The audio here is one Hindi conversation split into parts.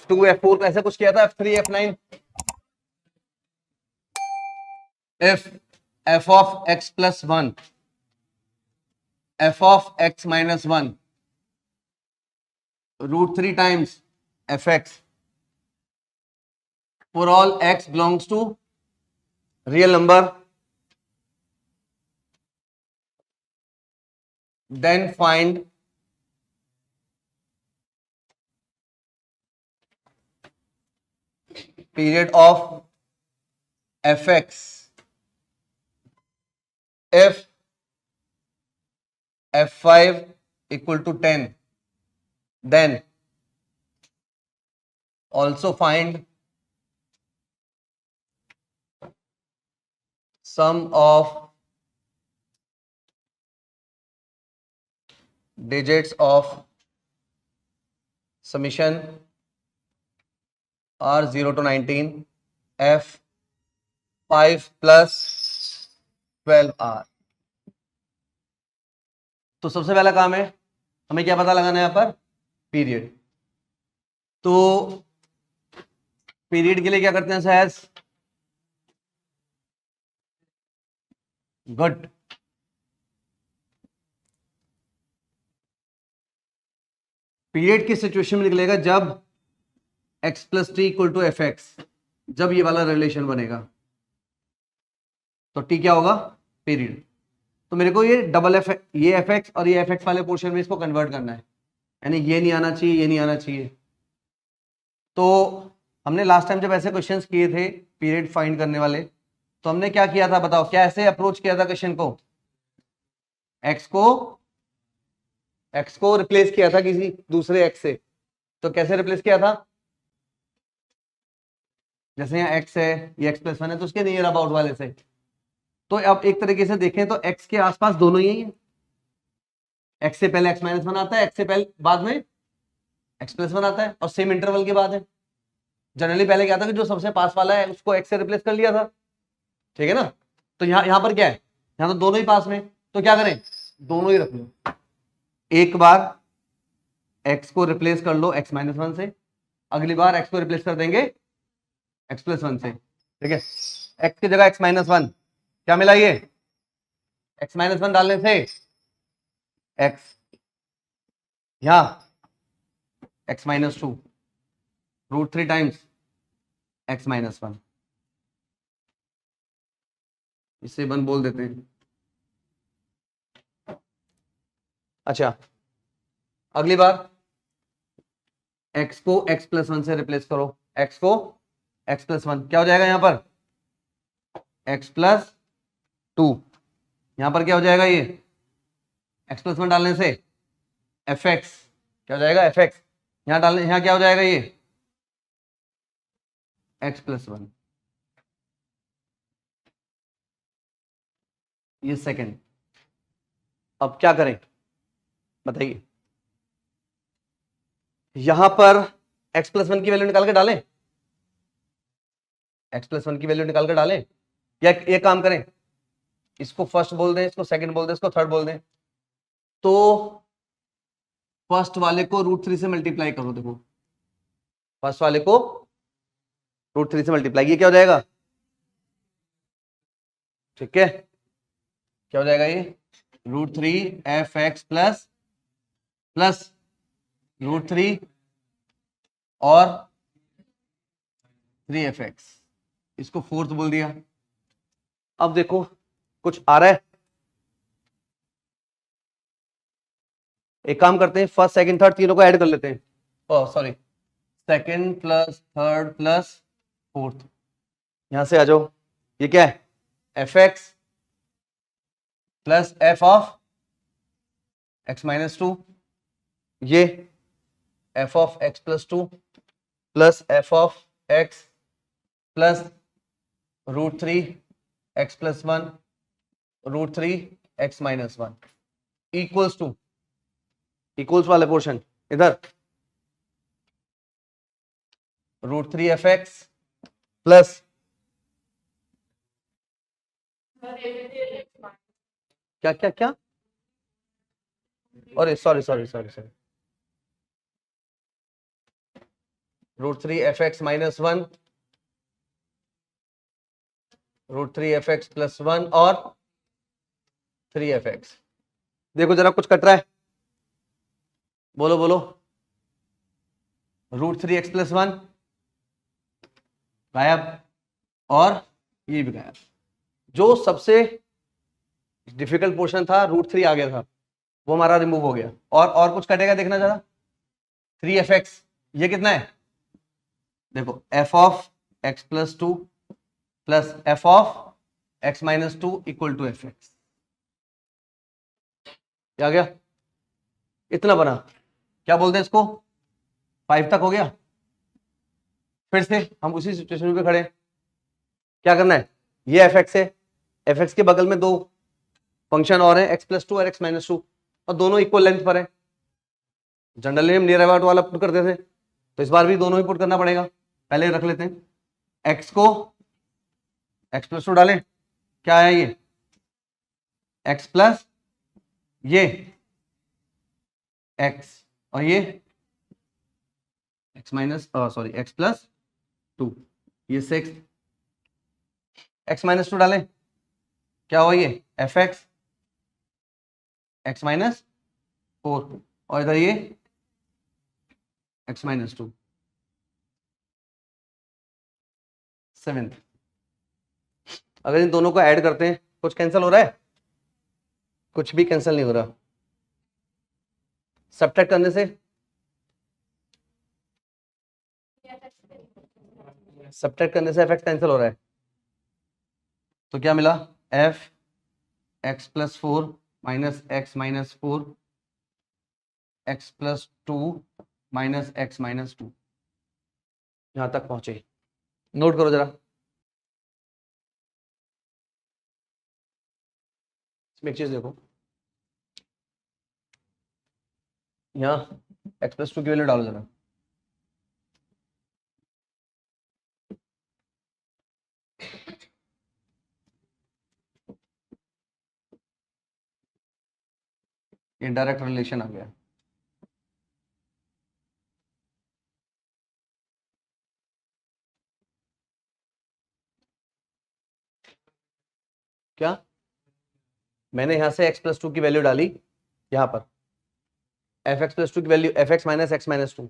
F2 F4 ऐसे कुछ किया था, F3 F9, if f of x plus 1, f of x minus 1, root 3 times fx for all x belongs to real number, then find period of fx if f5 equal to 10, then also find sum of digits of summation r 0 to 19 f5 plus 12r। तो सबसे पहला काम है हमें क्या पता लगाना है यहाँ पर, पीरियड। तो पीरियड के लिए क्या करते हैं सहज, गुड, पीरियड की सिचुएशन में निकलेगा जब x plus t equal to f x, जब ये वाला रिलेशन बनेगा तो t क्या होगा, पीरियड। तो मेरे को ये डबल एफ, ये एफ एक्स और ये एफ एक्स वाले पोर्शन में इसको कन्वर्ट करना है, यानी ये नहीं आना चाहिए, ये नहीं आना चाहिए। तो हमने लास्ट टाइम जब ऐसे क्वेश्चंस किए थे पीरियड फाइंड करने वाले, तो हमने क्या किया था बताओ, क्या ऐसे अप्रोच किया था क्वेश्चन को, एक्स को रिप्लेस किया था किसी दूसरे एक्स से। तो कैसे रिप्लेस किया था, जैसे यहाँ एक्स है, ये एक्स प्लस 1 है, तो उसके नियर अबाउट वाले से। तो अब एक तरीके से देखें तो एक्स के आसपास दोनों ही है, एक्स से पहले एक्स माइनस 1 आता है, एक्स से पहले बाद में एक्स प्लस 1 आता है, और सेम इंटरवल के बाद है। जनरली पहले क्या था कि जो सबसे पास वाला है उसको एक्स से रिप्लेस कर लिया था, ठीक है ना। तो यहाँ पर क्या है, यहाँ तो दोनों ही पास में, तो क्या करें, दोनों ही रख लो। एक बार x को रिप्लेस कर लो x माइनस 1 से, अगली बार x को रिप्लेस कर देंगे x प्लस 1 से, ठीक है। x की जगह x माइनस 1 क्या मिला, ये x माइनस 1 डालने से x, यहां x minus 2 root 3 times x minus 1, इसे 1 बोल देते हैं। अच्छा, अगली बार x को x प्लस 1 से रिप्लेस करो, x को x प्लस 1 क्या हो जाएगा, यहां पर x प्लस 2, यहां पर क्या हो जाएगा, ये x प्लस 1 डालने से एफ एक्स क्या हो जाएगा, एफ एक्स, यहां डालने, यहां क्या हो जाएगा, ये x प्लस 1, ये सेकंड। अब क्या करें बताइए, यहां पर x प्लस 1 की वैल्यू निकाल के डालें, x प्लस 1 की वैल्यू निकाल कर डालें, या ये काम करें, इसको फर्स्ट बोल दें, इसको सेकंड बोल दें, इसको थर्ड बोल दें। तो फर्स्ट वाले को रूट 3 से मल्टीप्लाई करो, देखो फर्स्ट वाले को रूट 3 से मल्टीप्लाई, ये क्या हो जाएगा, ठीक है, क्या हो जाएगा, ये root 3 F x plus plus root 3 और 3 एफ एक्स, इसको फोर्थ बोल दिया। अब देखो कुछ आ रहा है, एक काम करते हैं, फर्स्ट सेकंड थर्ड तीनों को ऐड कर लेते हैं, sorry second plus third plus fourth, यहां से आ जाओ, ये क्या है, F x plus F of X minus 2, ये F of X plus 2 plus F of X plus root 3 X plus 1 root 3 X minus 1 equals to, equals वाले पोर्शन इधर रूट 3 एफ एक्स प्लस क्या क्या क्या, अरे sorry sorry sorry sorry, √3 fx minus 1, √3 fx plus 1 और 3 fx। देखो जरा कुछ कट रहा है, बोलो बोलो। √3x प्लस 1 गायब और ये भी गायब। जो सबसे डिफिकल्ट पोर्शन था √3 आ गया था, वो हमारा रिमूव हो गया। और कुछ कटेगा, देखना जरा। 3fx, ये कितना है? देखो f of x plus 2 plus f of x minus 2 equal to fx। क्या गया? इतना बना। क्या बोलते हैं इसको? 5 तक हो गया। फिर से हम उसी सिचुएशन पे खड़े हैं। क्या करना है? ये fx है, fx के बगल में दो फंक्शन और है, x प्लस 2 और x माइनस 2, और दोनों इक्वल लेंथ पर है। जनरली हम नियर अबाउट वाला पुट करते थे, तो इस बार भी दोनों ही पुट करना पड़ेगा। पहले रख लेते हैं x को, x प्लस 2 डालें, क्या है ये? x प्लस ये x, और ये x minus sorry x plus 2, ये 6। x माइनस 2 डालें, क्या हुआ? ये fx, x माइनस 4, और इधर ये x माइनस 2, 7। अगर इन दोनों को ऐड करते हैं, कुछ कैंसिल हो रहा है? कुछ भी कैंसिल नहीं हो रहा। सब्ट्रैक्ट करने से, सब्ट्रैक्ट करने से fx कैंसिल हो रहा है, तो क्या मिला? f x plus 4 minus x minus 4, x plus 2 minus x minus 2। यहां तक पहुंचे, नोट करो जरा। इसमें एक चीज देखो, यहाँ x प्लस 2 की वैल्यू डालो जरा। ये डायरेक्ट रिलेशन आ गया। क्या? मैंने यहां से x प्लस 2 की वैल्यू डाली, यहां पर fx प्लस 2 की value fx minus x minus 2,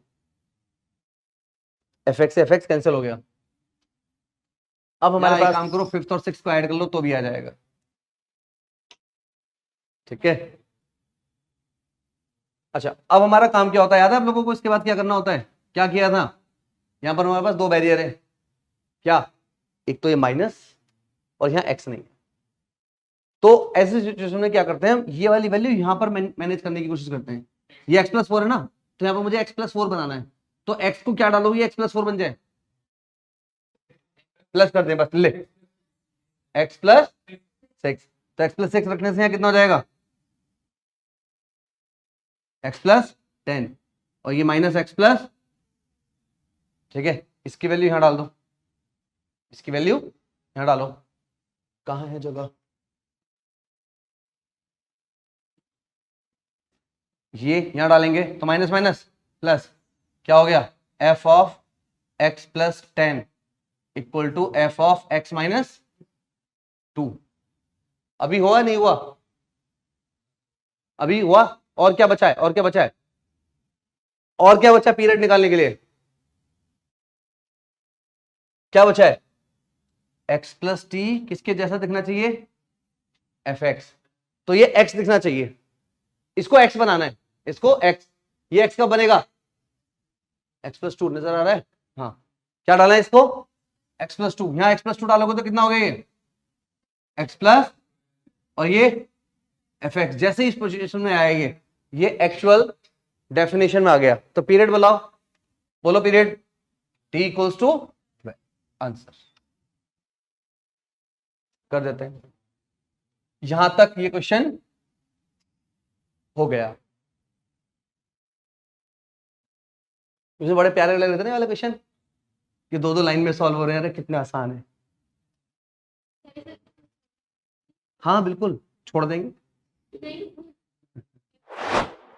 fx से fx कैंसिल हो गया। अब हमारे पास, काम करो 5th और 6th को ऐड कर लो तो भी आ जाएगा। ठीक है, अच्छा अब हमारा काम क्या होता है, याद है आप लोगों को? इसके बाद क्या करना होता है? क्या किया था? यहां पर हमारे पास दो बैरियर है, क्या? एक तो ये माइनस, और यहां x नहीं। तो ऐसे सिचुएशन में क्या करते हैं हम? ये वाली वैल्यू यहां पर मैनेज करने की कोशिश करते हैं। ये x प्लस 4 है ना, तो यहां पर मुझे x प्लस 4 बनाना है, तो x को क्या डालो? ये x प्लस 4 बन जाए, प्लस कर दें बस, ले x प्लस 6। तो x प्लस 6 रखने से यहां कितना हो जाएगा? x प्लस 10, और ये माइनस x प्लस। ठीक है, इसकी वैल्यू यहां डाल दो, इसकी वैल्यू यहां डालो। कहां है जगह? ये यहां डालेंगे तो माइनस माइनस प्लस, क्या हो गया? f of x plus 10 equal to f of x minus 2। अभी हुआ नहीं हुआ? अभी हुआ। और क्या बचा है? और क्या बचा है? और क्या बचा पीरियड निकालने के लिए? क्या बचा है? x प्लस टी किसके जैसा दिखना चाहिए? fx। तो ये x दिखना चाहिए, इसको x बनाना है, इसको x। ये x कब बनेगा? x प्लस 2 नजर आ रहा है? हाँ, क्या डालना है इसको? x plus 2। यहां x प्लस 2 डालोगे तो कितना हो गया? ये x प्लस, और ये fx। जैसे इस पोजीशन में आएंगे, ये एक्चुअल डेफिनेशन में आ गया। तो पीरियड बताओ, बोलो period. t equals to, answer कर देते हैं। यहां तक ये क्वेश्चन हो गया। मुझे बड़े प्यारे लग रहे थे ना वाले क्वेश्चन, कि दो दो लाइन में सॉल्व हो रहे हैं, कितने आसान है। हाँ बिल्कुल, छोड़ देंगे।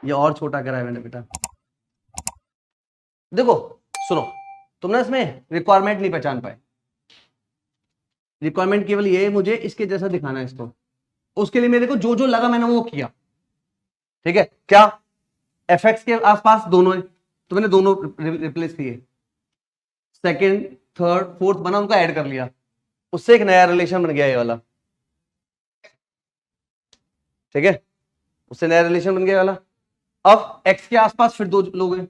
ये और छोटा करा है मैंने बेटा। देखो सुनो, तुम ना इसमें रिक्वायरमेंट नहीं पहचान पाए। रिक्वायरमेंट केवल ये है, मुझे इसके जैसा दिखाना है इसको, उसके लिए मेरे को जो जो लगा मैंने वो किया। ठीक है, क्या एफ एक्स के आसपास दोनों है तो मैंने दोनों रिप्लेस किए, सेकंड थर्ड फोर्थ बना, उनका ऐड कर लिया, उससे एक नया रिलेशन बन गया ये वाला। ठीक है, उससे नया रिलेशन बन गया वाला। अब x के आसपास फिर दो लोग हैं।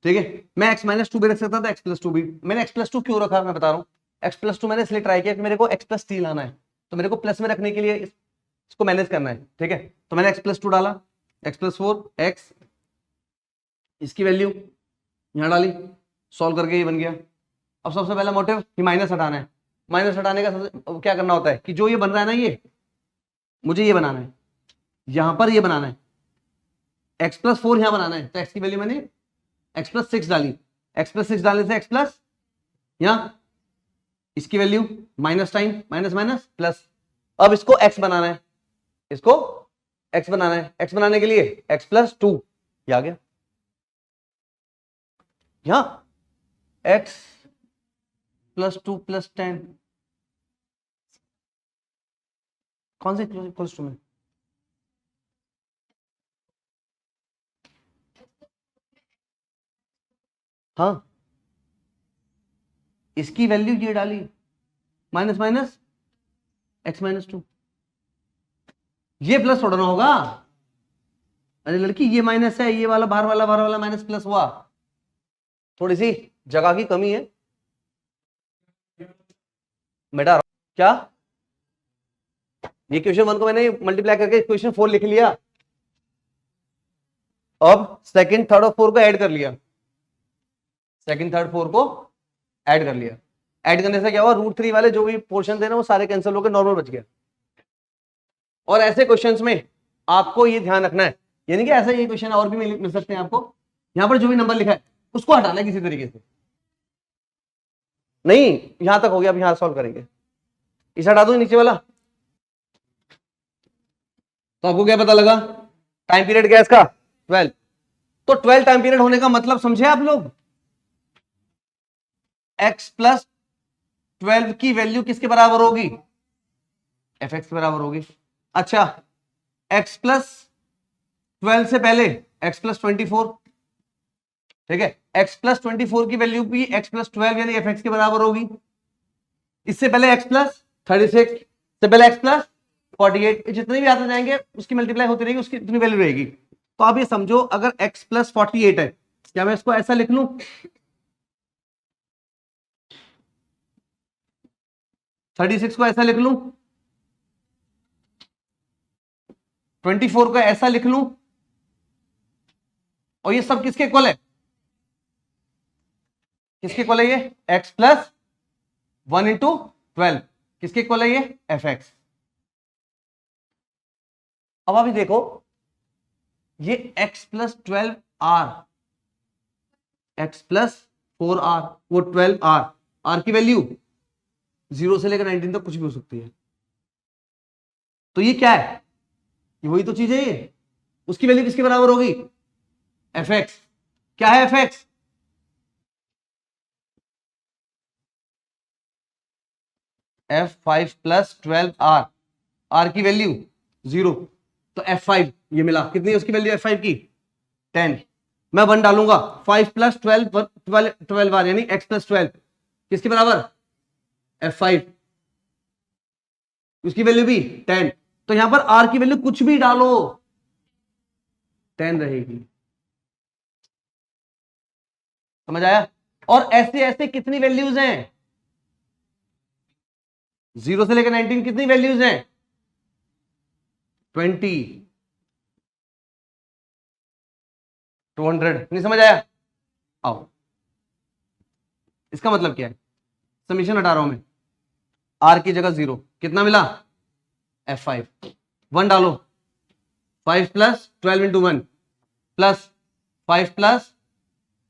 ठीक है, मैं x माइनस टू भी रख सकता था, x प्लस टू भी। मैंने x प्लस टू क्यों रखा मैं बता रहा हूं। x प्लस टू मैंने इसलिए ट्राई किया कि मेरे को x प्लस 3 लाना है, तो मेरे को प्लस में रखने के लिए इसको मैनेज करना है। ठीक है, तो मैंने x प्लस टू डाला, x प्लस 4 x, इसकी वैल्यू यहां डाली, सॉल्व करके ये बन गया। अब सबसे पहला मोटिव कि माइनस हटाना है। माइनस हटाने का क्या करना होता है कि जो ये बन रहा है ना, ये मुझे ये बनाना है, यहां पर ये बनाना है, x प्लस 4 यहां बनाना है, तो x की वैल्यू मैंने x प्लस 6 डाली, x प्लस 6 डालने से x प्लस, यहां इसकी value minus time minus minus plus. अब इसको x बनाना है, इसको x बनाना है, x बनाने के लिए x प्लस 2 आ गया, यहां x प्लस 2 प्लस 10 कौन से इक्वल्स टू में, हाँ इसकी वैल्यू ये डाली, माइनस माइनस x माइनस 2, ये प्लस थोड़ा ना होगा। अरे लड़की ये माइनस है, ये वाला बाहर वाला माइनस प्लस हुआ, थोड़ी सी जगह की कमी है बेटा। क्या ये क्वेश्चन 1 को मैंने मल्टीप्लाई करके क्वेश्चन 4 लिख लिया, अब सेकंड थर्ड और 4 को ऐड कर लिया, सेकंड थर्ड 4 को ऐड कर लिया। ऐड करने से क्या हुआ, √3 वाले जो भी पोर्शन थे ना वो सारे कैंसिल होकर नॉर्मल बच गया। और ऐसे क्वेश्चंस में आपको ये ध्यान रखना है, यानी कि ऐसा ये क्वेश्चन और भी मिल सकते हैं आपको, यहां पर जो भी नंबर लिखा है उसको हटाना है किसी तरीके से। नहीं यहां तक हो गया, अब यहां सॉल्व करेंगे, इसे हटा दो नीचे वाला। तो आपको क्या पता लगा, टाइम पीरियड क्या है इसका 12। तो 12 टाइम पीरियड होने का मतलब समझे आप लोग, x प्लस 12 की वैल्यू किसके बराबर होगी, एफ एक्स के बराबर होगी। अच्छा x प्लस 12 से पहले x प्लस 24, ठीक है, x प्लस 24 की वैल्यू भी x प्लस 12 यानी एफ एक्स के बराबर होगी। इससे पहले x प्लस 36, से पहले x प्लस 48, जितने भी आते जाएंगे उसकी मल्टीप्लाई होती रहेगी, उसकी इतनी वैल्यू रहेगी। तो आप ये समझो अगर x प्लस 48 है, क्या मैं इसको ऐसा लिख लूं, 36 को ऐसा लिख लूं, 24 को ऐसा लिख लूं, और ये सब किसके इक्वल है, किसके इक्वल है, ये x प्लस 1 इंटू 12 किसके इक्वल है, ये एफ एक्स। अब अभी देखो ये x plus 12 r, x plus 4 r, वो 12 r, r की वैल्यू 0 से लेकर 19 तक कुछ भी हो सकती है। तो ये क्या है, ये वही तो चीज है, ये उसकी वैल्यू किसके बराबर होगी, एफ एक्स। क्या है F x, f5 plus 12r, r की वैल्यू 0, तो f5 ये मिला, कितनी है उसकी वैल्यू f5 की 10। मैं 1 डालूंगा, 5 प्लस 12 r यानी x प्लस 12 किसके बराबर, f5, उसकी वैल्यू भी 10। तो यहां पर r की वैल्यू कुछ भी डालो 10 रहेगी, समझ आया। और ऐसे ऐसे कितनी वैल्यूज हैं, 0 से लेकर 19 कितनी वैल्यूज हैं, 20, 200। नहीं समझ आया, आओ इसका मतलब क्या है, समीशन हटा रहा हूं मैं, आर की जगह 0, कितना मिला f5, 1 डालो, 5 plus 12 into 1 plus 5 plus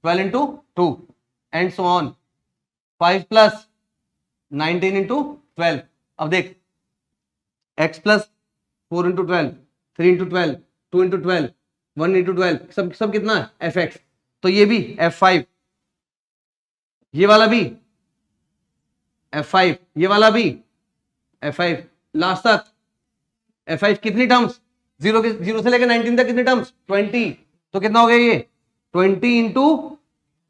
12 into 2 and so on, 5 plus 19 into 12। अब देख x plus 4 into 12, 3 into 12, 2 into 12, 1 into 12, सब सब कितना है एफ एक्स। तो ये भी f5 ये वाला भी F5, ये वाला भी F5, लास्ट तक F5 कितनी टर्म्स, जीरो से लेकर 19 तक कितनी टर्म्स 20, तो कितना हो गया ये 20 इंटू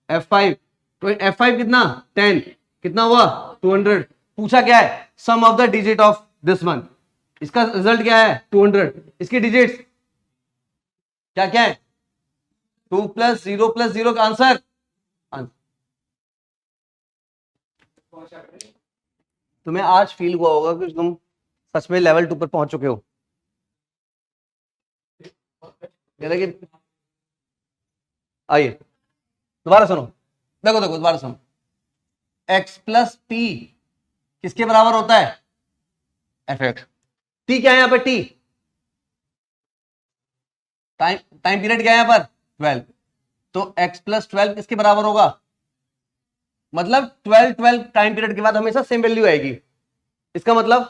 F5, F5 कितना 10, कितना हुआ 200। पूछा क्या है sum of the digit of this one, इसका रिजल्ट क्या है 200, इसकी डिजिट्स क्या क्या है 2 + 0 + 0 का आंसर। तुम्हें आज फील हुआ होगा कि तुम सच में लेवल 2 पर पहुंच चुके हो। आइए दोबारा सुनो, देखो देखो दोबारा सुनो, x + t किसके बराबर होता है f(x). t क्या है यहाँ पर, t टाइम पीरियड क्या है यहाँ पर 12, तो x + 12 किसके बराबर होगा, मतलब 12 टाइम पीरियड के बाद हमेशा सेम वैल्यू आएगी। इसका मतलब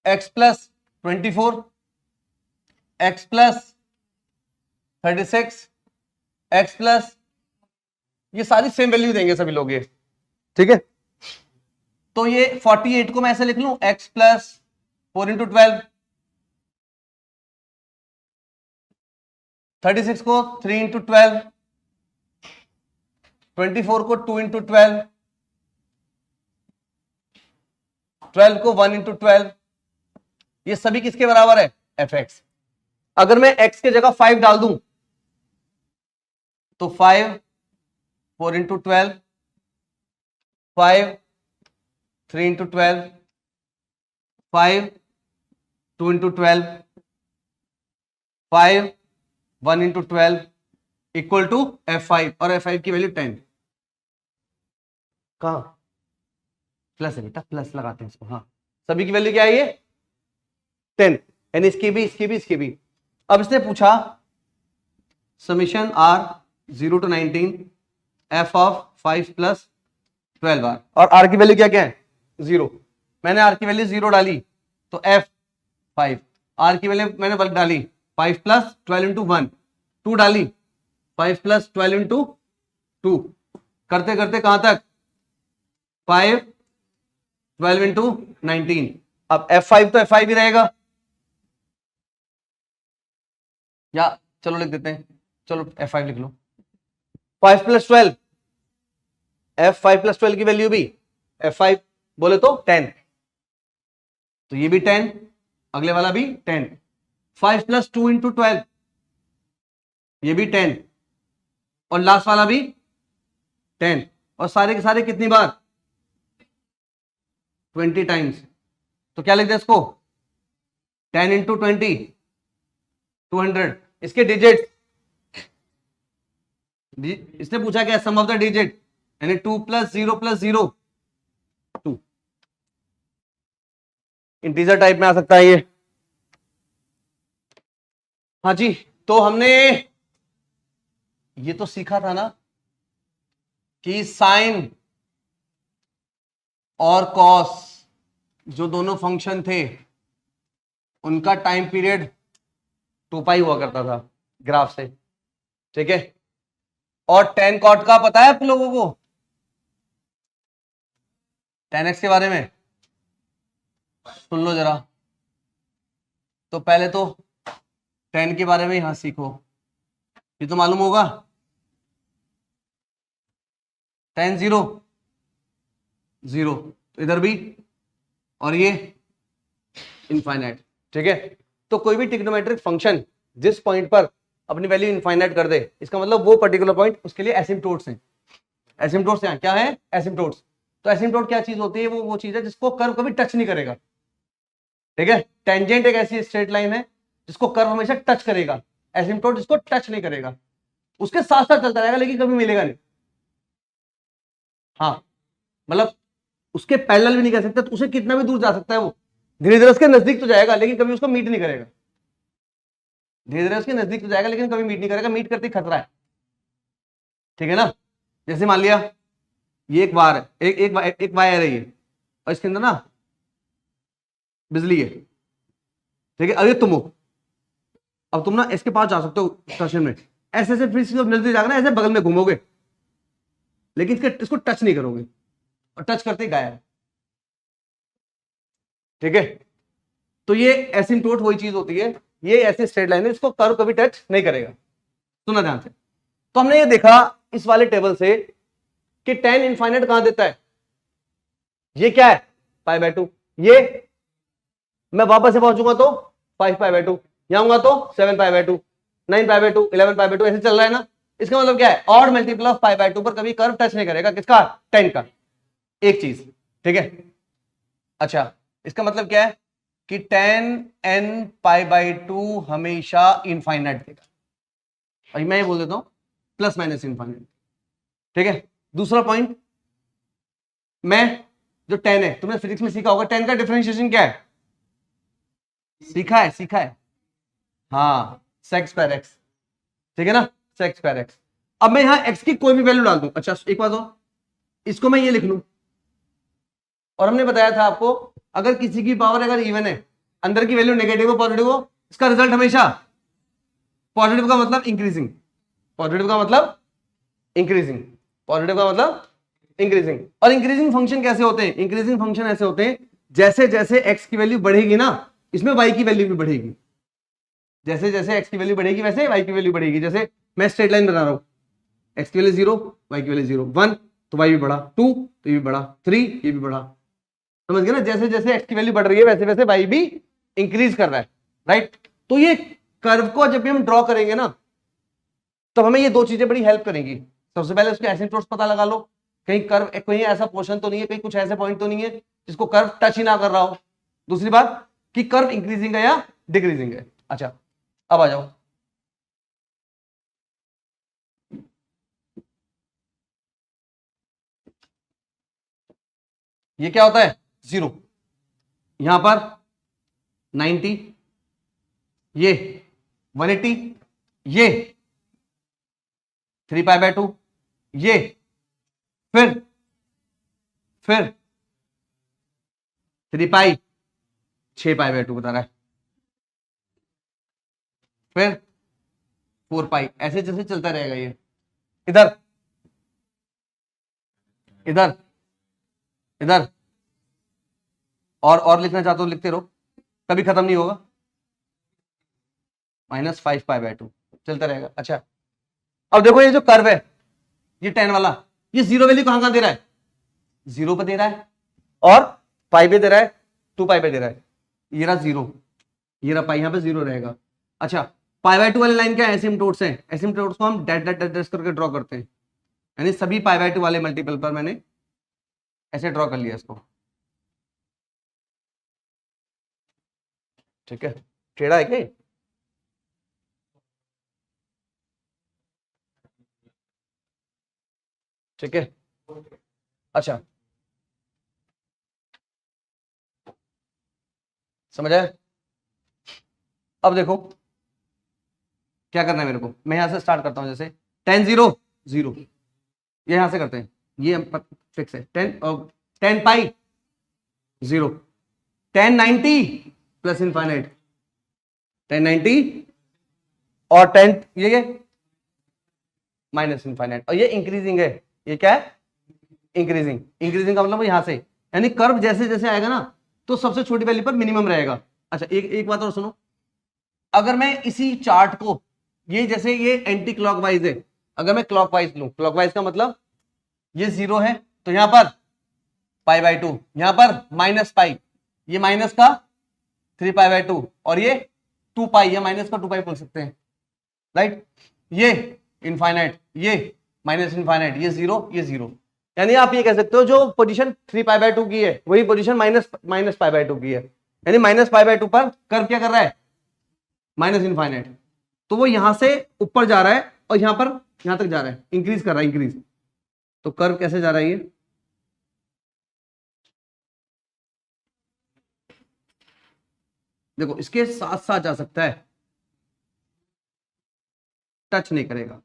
x + 24, x + 36, x +, ये सारी सेम वैल्यू देंगे सभी लोग ये, ठीक है। तो ये 48 को मैं ऐसे लिख लूं x + 4 × 12, 36 को 3 × 12, 24 को 2 × 12, 12 को 1 × 12, ये सभी किसके बराबर है f(x). अगर मैं x के जगह 5 डाल दूं तो 5 4 × 12, 5 3 × 12, 5 2 × 12, 5 1 × 12 इक्वल टू f5, और f5 की वैल्यू 10। कहां प्लस है बेटा, प्लस लगाते हैं इसको, हाँ सभी की वैल्यू क्या है ये 10, यानी इसकी भी इसकी भी इसकी भी। अब इसने पूछा summation r 0 to 19 f of 5 + 12r, और r की वैल्यू क्या क्या है 0, मैंने r की वैल्यू 0 डाली तो f5, r की वैल्यू मैंने वर्ग डाली 5 + 12 × 1, 2 डाली 5 + 12 × 2, करते करते कहां तक 5 12 × 19। अब f5 तो f5 ही रहेगा, या चलो लिख देते हैं, चलो f5 लिख लो, 5 + 12, f5 + 12 की वैल्यू भी f5 बोले तो 10, तो ये भी 10, अगले वाला भी 10, 5 + 2 × 12 ये भी 10, और लास्ट वाला भी 10, और सारे के सारे कितनी बार 20 टाइम्स, तो क्या लिख दे इसको 10 × 20 200। इसके डिजिट, इसने पूछा क्या सम ऑफ द डिजिट, यानी 2 + 0 + 0 2, इंटीजर टाइप में आ सकता है ये। हाँ जी, तो हमने ये तो सीखा था ना कि साइन और कॉस जो दोनों फंक्शन थे उनका टाइम पीरियड 2π हुआ करता था ग्राफ से, ठीक है। और tan cot का पता है आप लोगों को, tan x के बारे में सुन लो जरा, तो पहले तो tan के बारे में यहां सीखो, ये तो मालूम होगा tan 0 0, तो इधर भी, और ये इनफाइनाइट, ठीक है। तो कोई भी ट्रिग्नोमेट्रिक फंक्शन जिस पॉइंट पर अपनी वैल्यू इनफाइनाइट कर दे, इसका मतलब वो पर्टिकुलर पॉइंट उसके लिए एसिम्पटोट्स हैं। एसिम्पटोट्स हैं, क्या है एसिम्पटोट्स। तो एसिम्पटोट क्या चीज होती है, वो चीज है जिसको कर्व कभी टच नहीं करेगा, ठीक है। टेंजेंट एक ऐसी स्ट्रेट लाइन है जिसको कर्व हमेशा टच करेगा, एसिम्पटोट जिसको टच नहीं करेगा, उसके साथ साथ चलता रहेगा लेकिन कभी मिलेगा नहीं। हाँ मतलब उसके पैरेलल भी नहीं कर सकता, तो उसे कितना भी दूर जा सकता है, वो धीरे धीरे उसके नजदीक तो जाएगा लेकिन कभी उसको मीट नहीं करेगा, धीरे धीरे उसके नजदीक तो जाएगा लेकिन कभी मीट नहीं करेगा, मीट करते खतरा है, ठीक है ना। जैसे मान लिया ये एक वायर है, एक वायर है ये, और इसके अंदर ना बिजली है, ठीक है। अब ये तुम हो, अब तुम ना इसके पास जा सकते हो स्टेशन में, ऐसे ऐसे फिर नजदीक जाकर ना ऐसे बगल में घूमोगे, लेकिन इसको टच नहीं करोगे, और टच करते ही गायब। ठीक है, तो ये एसिम्प्टोट वही चीज होती है, ये ऐसे स्ट्रेट लाइन है, इसको कर्व कभी टच नहीं करेगा। सुना ध्यान से। तो हमने ये देखा इस वाले टेबल से कि tan इनफाइनाइट कहां देता है, ये क्या है π/2, ये मैं वापस से पहुंचूंगा तो 5π/2, यहां आऊंगा तो 7π/2, 9π/2, 11π/2, ऐसे चल रहा है ना। इसका मतलब क्या है, ऑड मल्टीपल ऑफ π/2 पर कभी कर्व टच नहीं करेगा, किसका, tan का। एक चीज, ठीक है। अच्छा, इसका मतलब क्या है कि tan n π/2 हमेशा इनफाइनाइट देगा, और मैं ये बोल देता हूं प्लस माइनस इनफाइनाइट। ठीक है, दूसरा पॉइंट, मैं जो tan है, तुमने फिजिक्स में सीखा होगा tan का डिफरेंशिएशन क्या है, सीखा है, सीखा है, हाँ, sec स्क्वायर x, ठीक है ना, sec स्क्वायर x। अब मैं यहां x की कोई भी वैल्यू डाल दूं, अच्छा एक बात और, इसको मैं ये लिख लूं, और हमने बताया था आपको अगर किसी की पावर अगर इवन है, अंदर की वैल्यू नेगेटिव हो पॉजिटिव हो, इसका रिजल्ट हमेशा पॉजिटिव का मतलब इंक्रीजिंग, पॉजिटिव का मतलब इंक्रीजिंग, पॉजिटिव का मतलब इंक्रीजिंग। और इंक्रीजिंग फंक्शन कैसे होते हैं, इंक्रीजिंग फंक्शन ऐसे होते हैं जैसे जैसे x की वैल्यू बढ़ेगी ना, इसमें y की वैल्यू भी बढ़ेगी, जैसे जैसे x की वैल्यू बढ़ेगी वैसे y की वैल्यू बढ़ेगी। जैसे मैं स्ट्रेट लाइन बना रहा हूं, x की वैल्यू 0, y की वैल्यू 0, 1 तो y भी बढ़ा, 2 तो ये भी बढ़ा, 3 ये भी बढ़ा, समझ गए ना। जैसे जैसे x की वैल्यू बढ़ रही है वैसे वैसे y भी इंक्रीज कर रहा है, राइट। तो ये कर्व को जब भी हम ड्रॉ करेंगे ना, तो हमें ये दो चीजें बड़ी हेल्प करेंगी। सबसे पहले उसके एसिम्पटोट्स पता लगा लो, कहीं कर्व कहीं ऐसा पोर्शन तो नहीं है, कहीं कुछ ऐसे पॉइंट तो नहीं है जिसको कर्व टच ही ना कर रहा हो। दूसरी बात कि कर्व इंक्रीजिंग है या डिक्रीजिंग है। अच्छा, अब आ जाओ, ये क्या होता है, 0, यहां पर 90, ये 180, ये 3π/2, ये फिर 3π, 6π/2 बता रहा है, फिर 4π, ऐसे जैसे चलता रहेगा ये। इधर इधर इधर, और लिखना चाहते हो लिखते रहो, कभी खत्म नहीं होगा, -5π/2 चलता रहेगा। अच्छा, अब देखो ये जो कर्व है, ये tan वाला, ये जीरो वैल्यू कहां कहां दे रहा है, 0 पे दे रहा है, और पाई पे दे रहा है, 2π पे दे रहा है। ये रहा 0, ये रहा पाई, यहां पे 0 रहेगा। अच्छा, π/2 वाली लाइन क्या है, एसिम्पटोट्स हैं, एसिम्पटोट्स को हम डैश डैश डैश डैश करके ड्रॉ करते हैं, यानी सभी π/2 वाले मल्टीपल पर मैंने ऐसे ड्रॉ कर लिया इसको। ठीक है, टेढ़ा है क्या, ठीक है। अच्छा, समझ आया। अब देखो क्या करना है मेरे को, मैं यहां से स्टार्ट करता हूं, जैसे tan 0 0, ये यहां से करते हैं, ये फिक्स है 10, और tan π 0, tan 90 plus infinite, tan 90 और tan ये माइनस इनफाइनाइट, और ये इंक्रीजिंग है, ये क्या है, इंक्रीजिंग। इंक्रीजिंग का मतलब यहां से, यानी कर्व जैसे जैसे आएगा ना, तो सबसे छोटी वैल्यू पर मिनिमम रहेगा। अच्छा, एक बात और सुनो, अगर मैं इसी चार्ट को, ये जैसे ये एंटी क्लॉकवाइज है, अगर मैं क्लॉकवाइज लूं, क्लॉकवाइज का मतलब ये 0 है तो यहां पर π/2, यहां पर -π, ये माइनस का 3π/2, और ये 2π, या माइनस का 2π बोल सकते हैं, राइट। ये इनफाइनाइट, ये माइनस इनफाइनाइट, ये 0, ये 0, यानी आप ये कह सकते हो जो पोजीशन 3π/2 की है वही पोजीशन माइनस π/2 की है, यानी -π/2 पर कर्व क्या कर रहा है, माइनस इनफाइनाइट। तो वो यहां से ऊपर जा रहा है और यहां पर यहां तक जा रहा है, इंक्रीज कर रहा है, इंक्रीज। तो कर्व कैसे जा रहा है, ये देखो, इसके साथ साथ जा सकता है, टच नहीं करेगा।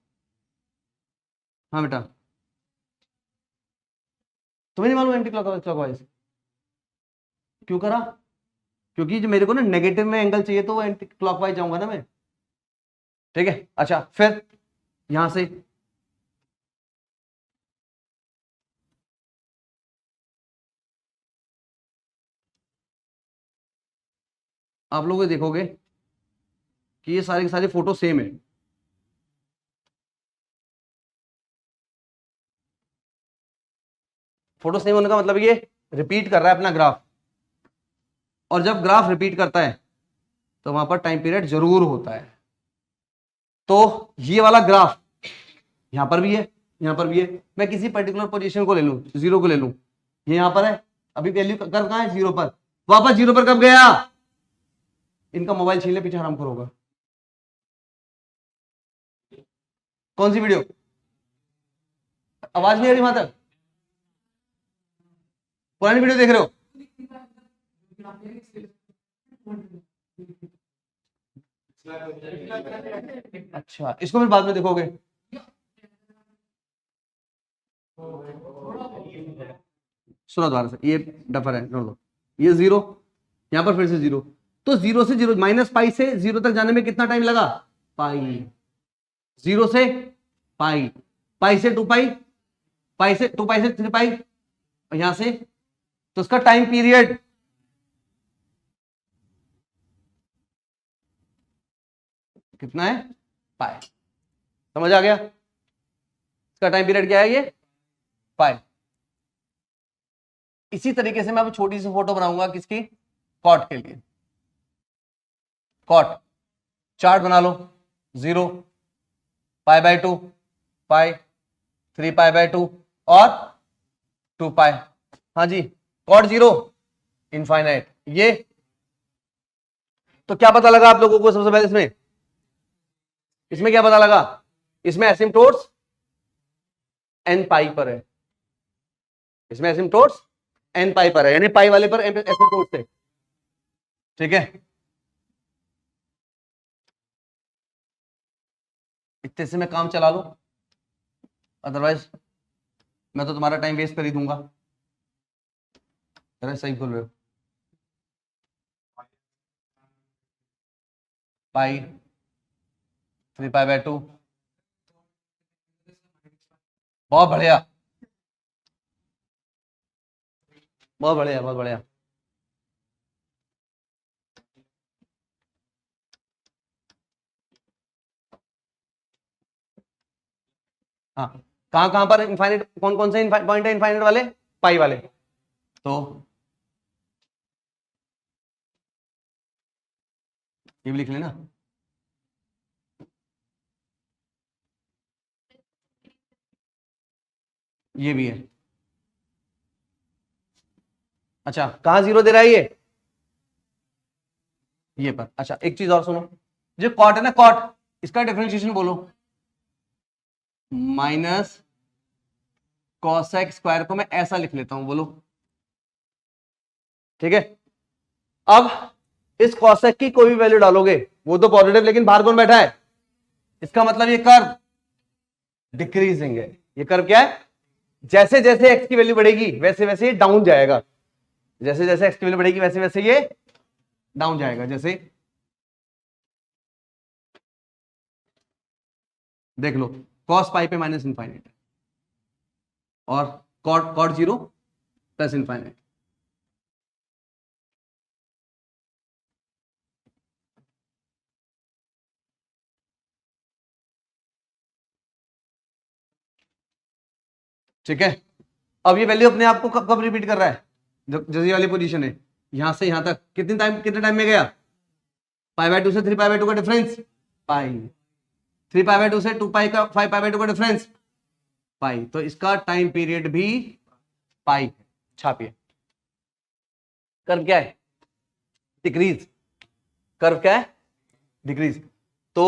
हाँ बेटा, तुम्हें नहीं मालूम एंटी क्लॉकवाइज क्यों करा, क्योंकि जो मेरे को ना नेगेटिव में एंगल चाहिए तो वो एंटी क्लॉकवाइज जाऊंगा ना मैं। ठीक है, अच्छा, फिर यहां से आप लोग ये देखोगे कि ये सारी की सारी फोटो सेम है। फोटो सेम होने का मतलब ये रिपीट कर रहा है अपना ग्राफ, और जब ग्राफ रिपीट करता है तो वहां पर टाइम पीरियड जरूर होता है। तो ये वाला ग्राफ यहां पर भी है, यहां पर भी है। मैं किसी पर्टिकुलर पोजीशन को ले लूं, 0 को ले लूं, ये यहां पर है, अभी वैल्यू कर कहां है, 0 पर। वापस 0 पर कब गया? इनका मोबाइल छीन ले, पीछे हराम करोगा। कौन सी वीडियो? आवाज नहीं आ रही वहां तक? पुरानी वीडियो देख रहे हो? अच्छा, इसको फिर बाद में देखोगे। सुनो दोबारा से, ये डफर है, नोट लो। ये 0, यहां पर फिर से 0, तो 0 से 0 माइनस पाई से 0 तक जाने में कितना टाइम लगा? पाई। 0 से पाई, पाई से 2 पाई, पाई से 2 पाई से 3 पाई, और यहां से, तो उसका टाइम पीरियड कितना है? पाई। समझ आ गया? इसका टाइम पीरियड क्या है? ये पाई। इसी तरीके से मैं अब छोटी सी फोटो बनाऊंगा किसकी? कॉट के लिए। कॉट चार्ट बना लो। 0, pi by 2, pi, 3 pi by 2 और 2 पाई। हाँ जी, कॉट 0, इनफाइनाइट। ये तो क्या पता लगा आप लोगों को सबसे पहले? इसमें इसमें क्या पता लगा? इसमें एसिम्प्टोट्स एन पाई पर है, इसमें एसिम्प्टोट्स एन पाई पर है, यानी पाई वाले पर एसिम्प्टोट्स है। ठीक है, इतने से मैं काम चला लो, अदरवाइज मैं तो तुम्हारा टाइम वेस्ट कर ही दूंगा। अरे सही बोल रहे हो। पाई, 3 पाई बाय 2, बहुत बढ़िया, बहुत बढ़िया, बहुत बढ़िया। हाँ, कहां कहां पर इनफाइनाइट, कौन कौन से पॉइंट है इनफाइनाइट वाले? पाई वाले। तो ये भी लिख लेना। ये भी है। अच्छा, कहां 0 दे रहा है ये पर। अच्छा, एक चीज और सुनो, जो कॉट है ना, कॉट, इसका डिफरेंशिएशन बोलो। माइनस कॉसेक स्क्वायर को मैं ऐसा लिख लेता हूं, बोलो। ठीक है, अब इस कॉसेक की कोई भी वैल्यू डालोगे वो तो पॉजिटिव, लेकिन बाहर कौन बैठा है? इसका मतलब ये कर्व डिक्रीजिंग है। ये कर्व क्या है? जैसे जैसे एक्स की वैल्यू बढ़ेगी वैसे वैसे ये डाउन जाएगा, जैसे जैसे एक्स की वैल्यू बढ़ेगी वैसे वैसे ये डाउन जाएगा। जैसे देख लो, कॉस पाई पे माइनस इनफाइनाइट, और कॉट कॉट 0 प्लस इनफाइनाइट। ठीक है, अब ये वैल्यू अपने आप को कब कब रिपीट कर रहा है? जो ये वाली पोजीशन है, यहां से यहां तक कितने टाइम में गया? पाई बाय 2 से 3 पाई बाय 2 का डिफरेंस, पाई। 3 पाई बाय 2 से 2 पाई का 5 पाई बाय 2 का डिफरेंस, पाई। तो इसका टाइम पीरियड भी पाई है। छापिए, कर्व क्या है? डिक्रीज। कर्व क्या है? डिक्रीज। तो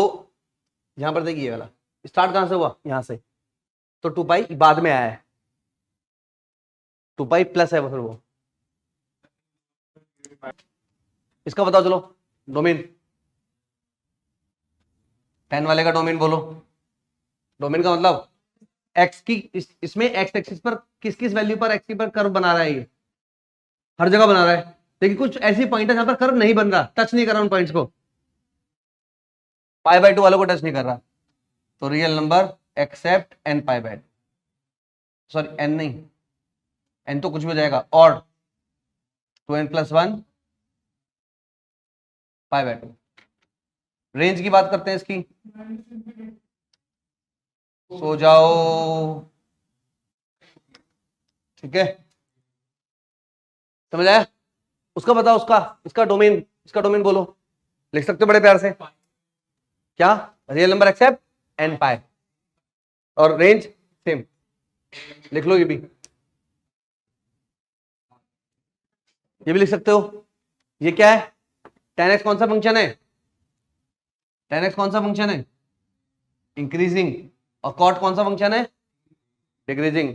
यहां पर देखिए, वाला स्टार्ट कहां से हुआ? यहां से, तो 2 पाई बाद में आया है, 2 पाई प्लस है वो, फिर वो। इसका बताओ चलो, डोमेन, 10 वाले का डोमेन बोलो। डोमेन का मतलब एक्स की, इसमें एक्स एक्सिस पर किस किस वैल्यू पर एक्स की पर कर्व बना रहा है? ये हर जगह बना रहा है, लेकिन कुछ ऐसी पॉइंट है जहां पर कर्व नहीं बन रहा, टच नहीं कर रहा उन पॉइंट्स को। पाई बाय 2 वालों को टच नहीं कर रहा, तो real number except n pi by, sorry n नहीं, एन तो कुछ भी हो जाएगा, और 2n+1 π/2। रेंज की बात करते हैं इसकी, सो जाओ, ठीक है, समझ आया? उसका बताओ, उसका इसका डोमेन बोलो, लिख सकते हो बड़े प्यार से, क्या? रियल नंबर एक्सेप्ट n पाई, और रेंज सेम, लिख लो, ये भी लिख सकते हो। ये क्या है? tan x कौन सा फंक्शन है? tan x कौन सा फंक्शन है? इंक्रीजिंग। और cot कौन सा फंक्शन है? डिक्रीजिंग।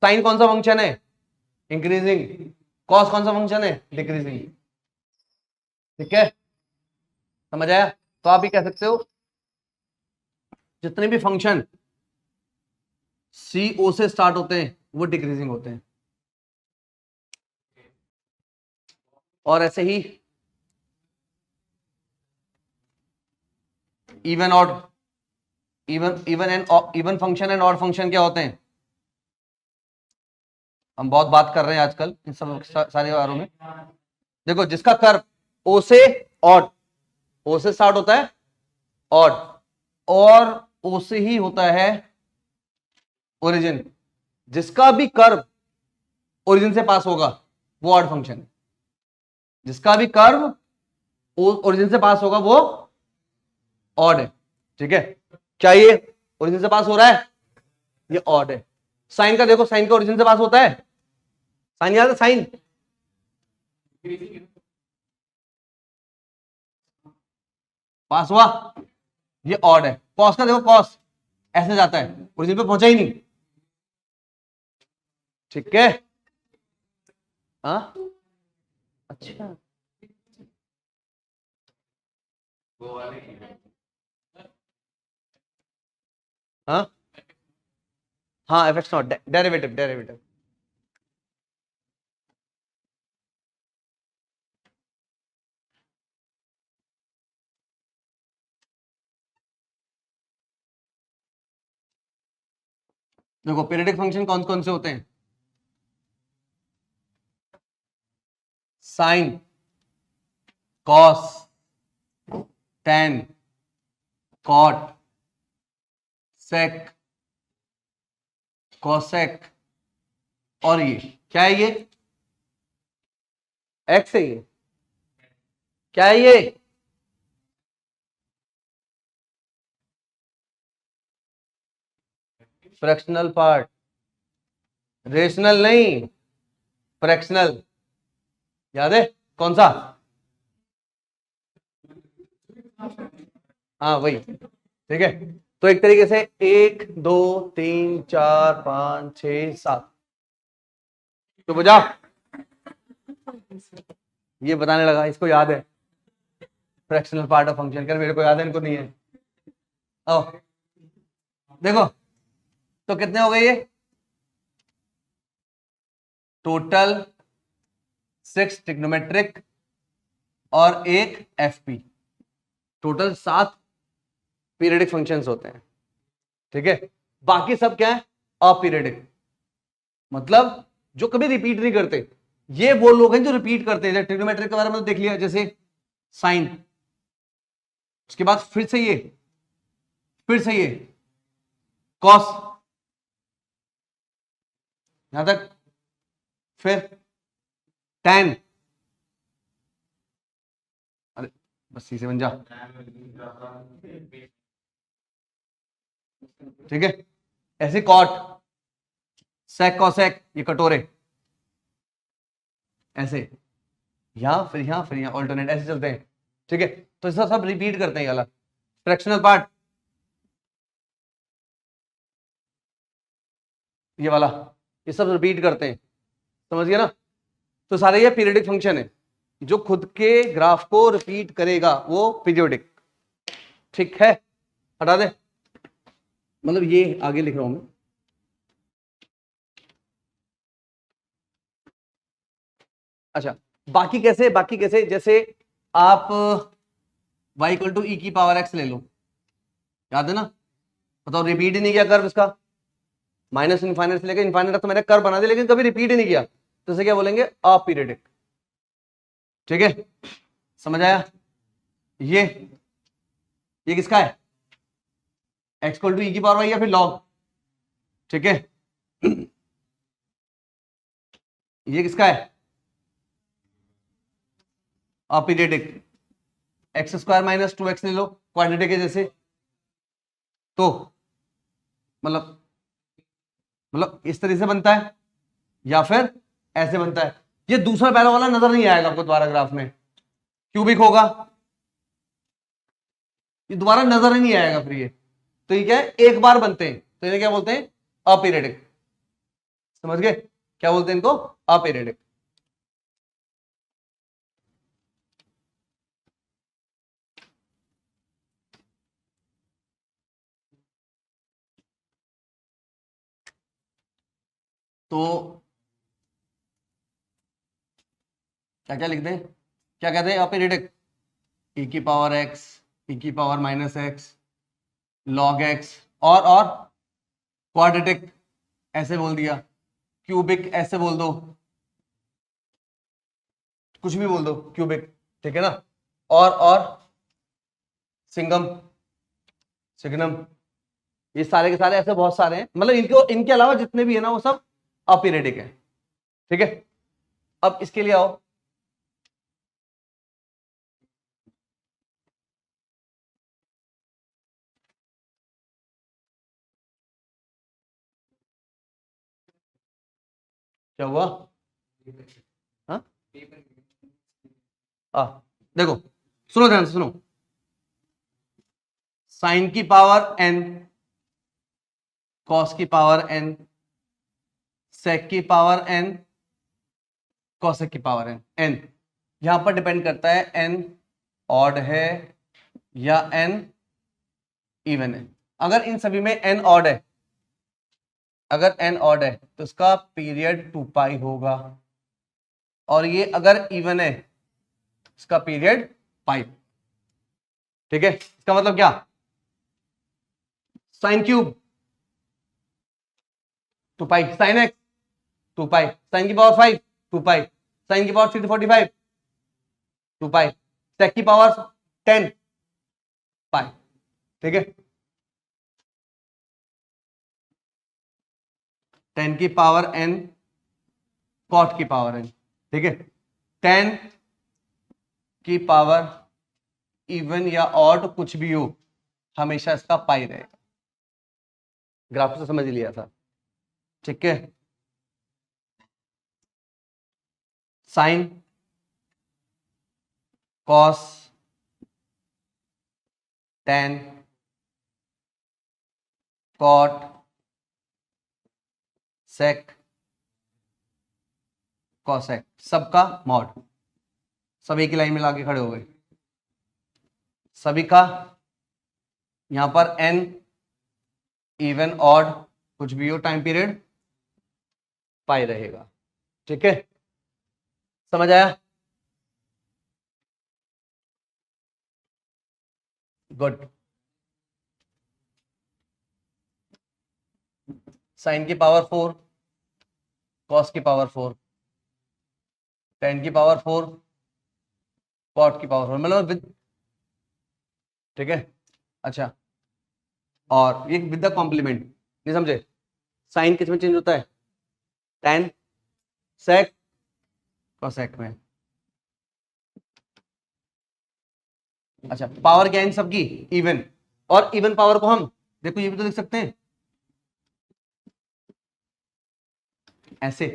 साइन कौन सा फंक्शन है? इंक्रीजिंग। cos कौन सा फंक्शन है? डिक्रीजिंग। ठीक है, समझ आया? तो आप भी कह सकते हो जितने भी फंक्शन CO से स्टार्ट होते हैं वो डिक्रीजिंग होते हैं। और ऐसे ही even odd, even function and odd function क्या होते हैं? हम बहुत बात कर रहे हैं आजकल इन सब सारे बारों में। देखो, जिसका कर्व ओ से ऑड, ओ से स्टार्ट होता है ऑड, और ओ से ही होता है ओरिजिन, जिसका भी कर्व ओरिजिन से पास होगा वो ऑड फंक्शन है। जिसका भी कर्व ओरिजिन से पास होगा वो ऑड है। ठीक है, क्या ये ओरिजिन से पास हो रहा है? ये ऑड है। साइन का देखो, साइन का ओरिजिन से पास होता है? साइन याद है? साइन पास हुआ, ये ऑड है। कॉस का देखो, कॉस ऐसे जाता है, ओरिजिन पे पहुंचा ही नहीं। ठीक है, हाँ, अच्छा, हाँ हाँ, एफ एक्स नॉट डेरिवेटिव। देखो, पीरियडिक फंक्शन कौन कौन से होते हैं? साइन, कॉस, टेन, कॉट, सेक, कॉसेक, और ये क्या है? ये एक्स है। ये क्या है? ये फ्रैक्शनल पार्ट, रेशनल नहीं, फ्रैक्शनल। याद है कौन सा? हाँ वही। ठीक है, तो एक तरीके से 1 2 3 4 5 6 7, तो बुझा? ये बताने लगा, इसको याद है फ्रैक्शनल पार्ट ऑफ फंक्शन, कर मेरे को याद है, इनको नहीं है। ओ देखो, तो कितने हो गए ये? टोटल 6 ट्रिग्नोमेट्रिक और एक एफपी, टोटल 7 पीरियडिक फंक्शंस होते हैं। ठीक है, बाकी सब क्या है? अपीरियडिक, मतलब जो कभी रिपीट नहीं करते। ये वो लोग हैं जो रिपीट करते हैं। ट्रिग्नोमेट्रिक के बारे में तो देख लिया, जैसे साइन, उसके बाद फिर से ये, फिर से ये कॉस, यहां तक, फिर tan, अरे बस सी से बन जा। ठीक है, ऐसे कॉट, सेक, कॉसेक, ये कटोरे, ऐसे यहां फिर यहां फिर यहां, ऑल्टरनेट ऐसे चलते हैं। ठीक है, तो इसका सब रिपीट करते हैं। अलग फ्रैक्शनल पार्ट, ये वाला, ये सब रिपीट करते हैं। समझ गया ना? तो सारे ये पीरियडिक फंक्शन है। जो खुद के ग्राफ को रिपीट करेगा वो पीरियोडिक। ठीक है, हटा दे, मतलब ये आगे लिख रहा हूं मैं। अच्छा, बाकी कैसे? बाकी कैसे? जैसे आप y इक्वल टू ई की पावर x ले लो, याद है ना? बताओ, रिपीट ही नहीं किया कर्व इसका, माइनस इनफाइनाइट से लेकर इनफाइनाइट तक तो मैंने कर्व बना दिया, लेकिन कभी रिपीट ही नहीं किया, तो इसे क्या बोलेंगे? अपीरियडिक। ठीक है, समझ आया? ये किसका है, एक्स इक्वल टू ई की पावर वाई या फिर लॉग, ठीक है। ये किसका है, aperiodic, x square minus 2x ले लो, क्वाड्रेटिक है जैसे, तो मतलब इस तरह से बनता है या फिर ऐसे बनता है। ये दूसरा पैरा वाला नजर नहीं आएगा आपको दोबारा ग्राफ में, क्यूबिक होगा, ये दोबारा नजर ही नहीं आएगा फिर ये। तो ये क्या है, एक बार बनते हैं, तो इन्हें क्या बोलते हैं, अपीरियडिक। समझ गए क्या बोलते हैं इनको, अपीरियडिक। तो क्या क्या लिखते हैं, क्या कहते हैं, अपीरियडिक, ई की पावर एक्स, ई की power minus x, log x, और क्वाड्रेटिक ऐसे बोल दिया, क्यूबिक ऐसे बोल दो, कुछ भी बोल दो, क्यूबिक, ठीक है ना, और सिंगम, सिग्नम, ये सारे के सारे ऐसे बहुत सारे हैं, मतलब इनके अलावा जितने भी है ना वो सब अपीरियडिक है, ठीक है। अब इसके लिए आओ, क्या हुआ, हाँ देखो, सुनो ध्यान से सुनो, साइन की पावर n, कॉस की पावर n, सेक की पावर n, कॉसेक की पावर n, यहां पर डिपेंड करता है n ऑड है या n इवन है। अगर इन सभी में n ऑड है, अगर n ऑड है तो इसका पीरियड 2 पाई होगा, और ये अगर इवन है इसका पीरियड पाई, ठीक है। इसका मतलब क्या, साइन क्यूब 2 पाई, साइन एक्स 2 पाई, साइन की पावर 5 2 पाई, साइन की पावर 345 2 पाई, सेक की पावर 10 पाई, ठीक है। 10 की पावर n, कॉट की पावर n, ठीक है। 10 की पावर इवन या ऑड कुछ भी हो, हमेशा इसका पाई रहेगा। ग्राफ से समझ लिया था, ठीक है। साइन, कॉस, टेन, कॉट, सेक, कॉसेक, सबका मॉड, सब एक ही लाइन में लाके खड़े हो गए, सभी का यहां पर n इवन ऑड कुछ भी हो, टाइम पीरियड पाई रहेगा, ठीक है। समझ आया, गुड। साइन की पावर 4, कॉस की पावर 4, टेन की पावर 4, कॉट की पावर 4, मतलब विद, ठीक है। अच्छा, और ये विद द कॉम्प्लीमेंट, नहीं समझे, साइन किस में चेंज होता है, टेन, सेक, कॉसेक में। अच्छा, पावर क्या है इन सबकी, इवन, और इवन पावर को हम देखो ये भी तो लिख सकते हैं ऐसे,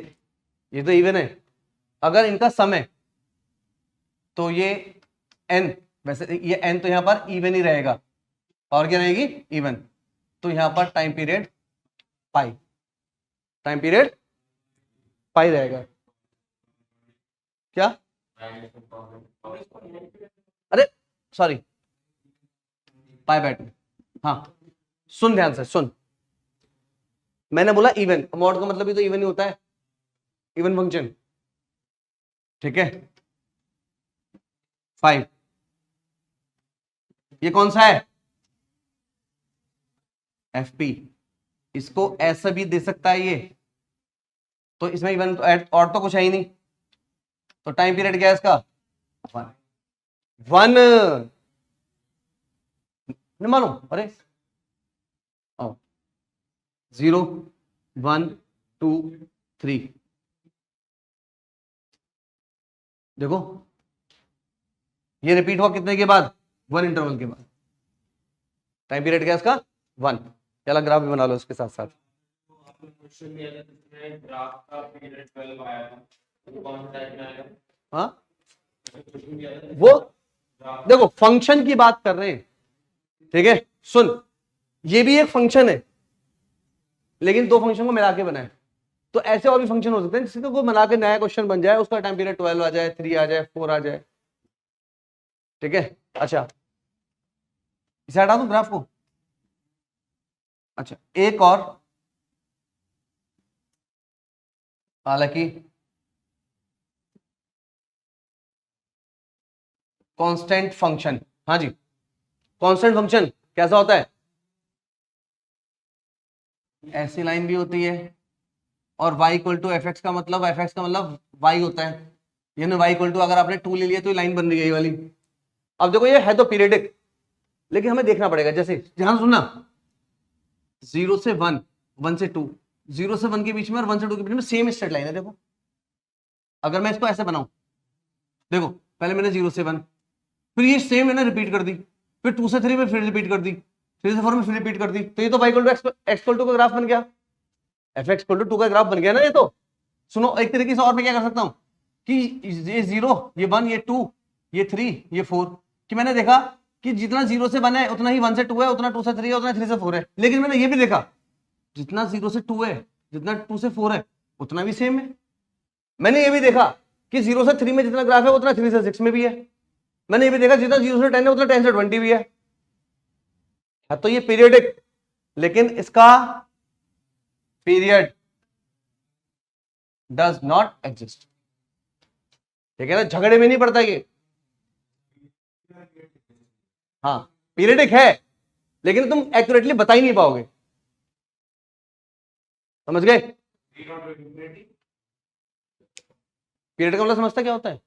ये तो इवन है, अगर इनका सम है तो ये n, वैसे ये n तो यहां पर इवन ही रहेगा, पावर क्या रहेगी, इवन, तो यहां पर टाइम पीरियड पाई, टाइम पीरियड पाई रहेगा। क्या, अरे सॉरी, पाई बैठ, हाँ सुन ध्यान से सुन, मैंने बोला इवन, मॉड का मतलब भी तो इवन ही होता है, इवन फंक्शन, ठीक है। 5, ये कौन सा है, एफ पी, इसको ऐसा भी दे सकता है ये, तो इसमें इवन और तो कुछ है ही नहीं, तो टाइम पीरियड क्या है इसका, 1, नहीं मालूम? अरे आओ, 0 1 2 3, देखो ये रिपीट हुआ कितने के बाद? 1 इंटरवल के बाद। टाइम पीरियड क्या है इसका? 1। चला ग्राफ भी बना लो इसके साथ साथ। हाँ वो देखो फंक्शन की बात कर रहे हैं, ठीक है? सुन, ये भी एक फंक्शन है, लेकिन दो फंक्शन को मिला के बनाए। तो ऐसे और भी फंक्शन हो सकते हैं जिससे को मिला के नया क्वेश्चन बन जाए, उसका टाइम पीरियड 12 आ जाए, 3 आ जाए, 4 आ जाए, ठीक है? अच्छा इसे हटा दूं ग्राफ को। अच्छा एक और, हालांकि कांस्टेंट फंक्शन, हाँ जी कांस्टेंट फंक्शन कैसा होता है? ऐसी लाइन भी होती है, और y equal to f x का मतलब, एफ एक्स का मतलब y होता है, यानी y इक्वल टू अगर आपने 2 ले लिया तो ये लाइन बन रही है ये वाली। अब देखो ये है तो पीरियडिक, लेकिन हमें देखना पड़ेगा, जैसे ध्यान सुनना, 0 से 1, 1 से 2, 0 से 1 के बीच में और 1 से 2 के बीच में सेम स्ट्रेट लाइन है। देखो अगर मैं इसको ऐसे बनाऊं, देखो पहले मैंने 0 से 1, फिर ये सेम मैंने रिपीट कर दी, फिर 2 से 3 में फिर रिपीट कर दी, 3 से 4 में फिर रिपीट कर दी, तो ये तो y equal to x equal to का ग्राफ बन गया, एफ एक्स इक्वल टू 2 का ग्राफ बन गया ना ये तो। सुनो एक तरीके से और मैं क्या कर सकता हूं कि ये 0, ये 1, ये 2, ये 3, ये 4, कि मैंने देखा कि जितना 0 से 1 है उतना ही 1 से 2 है, उतना 2 से 3 है, उतना 3 से 4 है। लेकिन मैंने ये भी देखा जितना 0 से 2 है, जितना 2 से 4 है उतना भी सेम है। मैंने ये भी देखा कि 0 से 3 में जितना ग्राफ है उतना 3 से 6 में भी है। मैंने ये भी देखा जितना 0 से 10 है उतना 10 से 20 भी है। तो ये पीरियडिक, लेकिन इसका पीरियड डज नॉट एग्जिस्ट, ठीक है ना? झगड़े में नहीं पड़ता ये। हाँ पीरियडिक है, लेकिन तुम एक्यूरेटली बता ही नहीं पाओगे, समझ गए? पीरियड का मतलब समझता क्या होता है?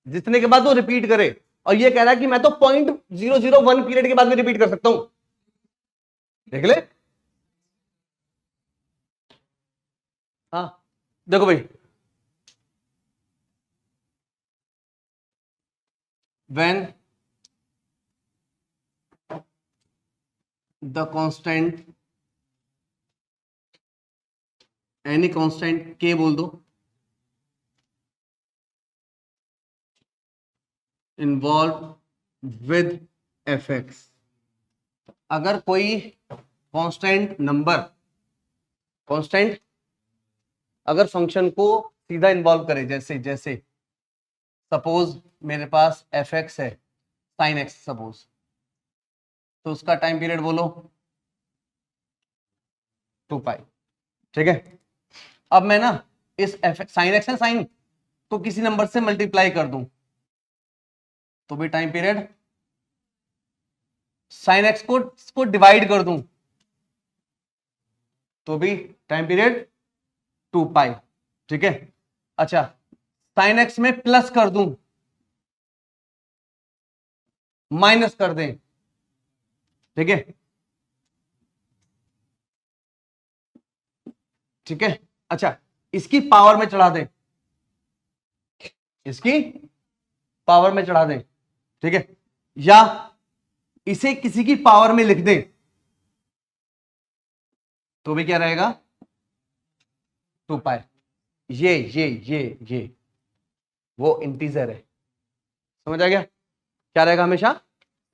जितने के बाद वो रिपीट करे, और ये कह रहा है कि मैं तो 0.001 पीरियड के बाद भी रिपीट कर सकता हूं, देख ले। हाँ देखो भाई, when the constant, any constant के बोल दो, इन्वॉल्व विद एफ एक्स, अगर कोई कांस्टेंट नंबर, कांस्टेंट अगर फंक्शन को सीधा इन्वॉल्व करे, जैसे जैसे सपोज मेरे पास एफ एक्स है साइन एक्स सपोज, तो उसका टाइम पीरियड बोलो 2 पाई, ठीक है? अब मैं ना इस एफ साइन एक्स है साइन, तो किसी नंबर से मल्टीप्लाई कर दूं तो भी टाइम पीरियड, साइन एक्स को डिवाइड कर दूं तो भी टाइम पीरियड 2 पाई, ठीक है? अच्छा साइन एक्स में प्लस कर दूं, माइनस कर दें, ठीक है? ठीक है अच्छा इसकी पावर में चढ़ा दें, इसकी पावर में चढ़ा दें, ठीक है? या इसे किसी की पावर में लिख दें तो भी क्या रहेगा? 2 पाई। ये वो इंटीजर है, समझ आ गया? क्या रहेगा? हमेशा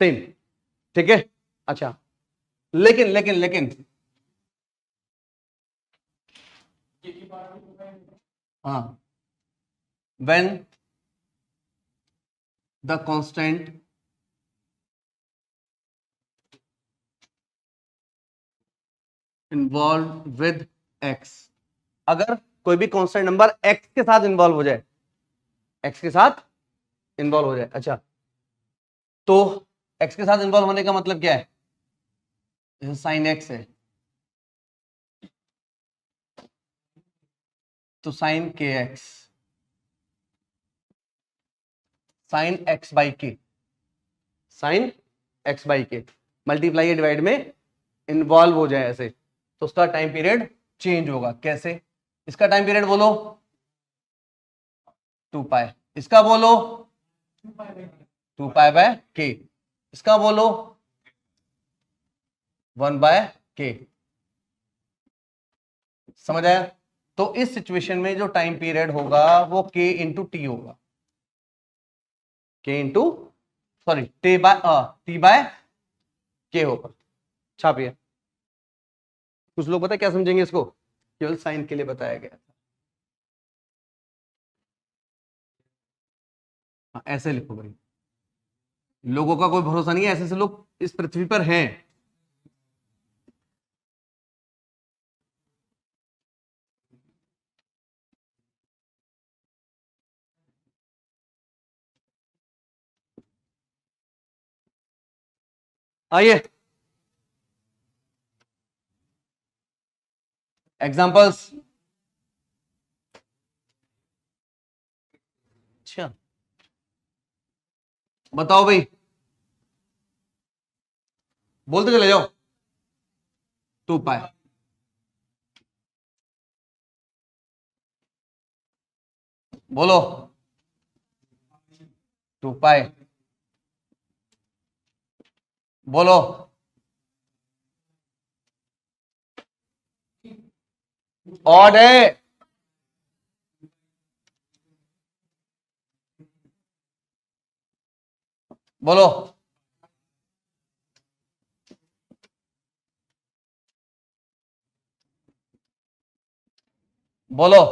सेम, ठीक है? अच्छा लेकिन लेकिन लेकिन हाँ, when the constant involved with x, अगर कोई भी कांस्टेंट नंबर x के साथ इन्वॉल्व हो जाए, x के साथ इन्वॉल्व हो जाए, अच्छा तो x के साथ इन्वॉल्व होने का मतलब क्या है? जैसे साइन x है तो साइन के एक्स, साइन x बाई के, साइन एक्स बाई के, मल्टीप्लाई या डिवाइड में इन्वॉल्व हो जाए ऐसे, तो उसका टाइम पीरियड चेंज होगा। कैसे? इसका टाइम पीरियड बोलो 2 पाई, इसका बोलो 2 पाई बाय के, इसका बोलो 1 बाय के। समझ आया? तो इस सिचुएशन में जो टाइम पीरियड होगा वो k इंटू टी होगा, k into sorry t by k होगा। छापिए। कुछ लोग पता क्या समझेंगे इसको, केवल साइन के लिए बताया गया था। ऐसे लिखो भाई, लोगों का कोई भरोसा नहीं है, ऐसे ऐसे लोग इस पृथ्वी पर हैं। आइए एग्जांपल्स। अच्छा बताओ भाई, बोलते चले जाओ। 2 पाई, बोलो 2 पाई, बोलो ऑड है, बोलो बोलो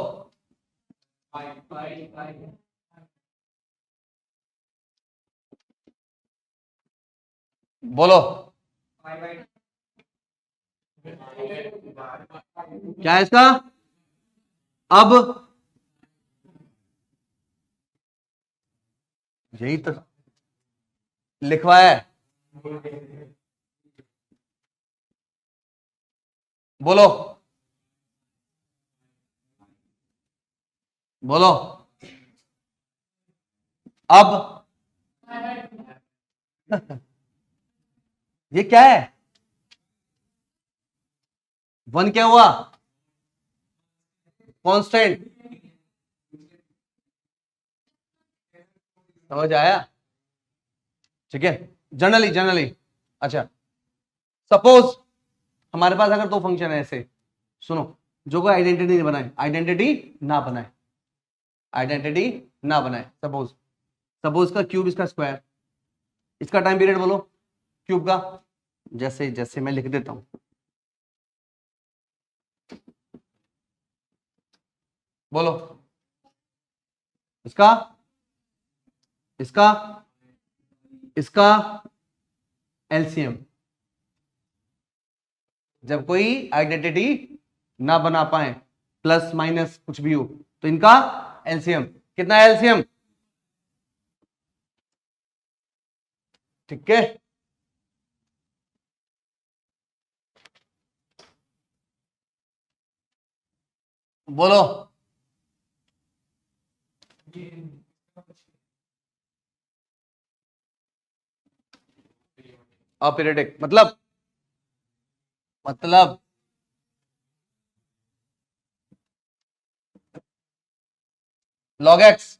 बोलो क्या है इसका? अब यही तो लिखवाया है, बोलो बोलो अब ये क्या है? 1 क्या हुआ? कांस्टेंट। समझ आया? ठीक है, जनरली जनरली। अच्छा सपोज हमारे पास अगर दो फंक्शन है ऐसे, सुनो, जो कोई आइडेंटिटी नहीं बनाए, आइडेंटिटी ना बनाए, आइडेंटिटी ना बनाए, सपोज सपोज का क्यूब इसका स्क्वायर, इसका टाइम पीरियड बोलो क्यूब का, जैसे जैसे मैं लिख देता हूं, बोलो इसका इसका इसका एलसीएम। जब कोई आइडेंटिटी ना बना पाए, प्लस माइनस कुछ भी हो, तो इनका एलसीएम कितना है? एलसीएम ठीक है, बोलो अपीरियडिक मतलब log x,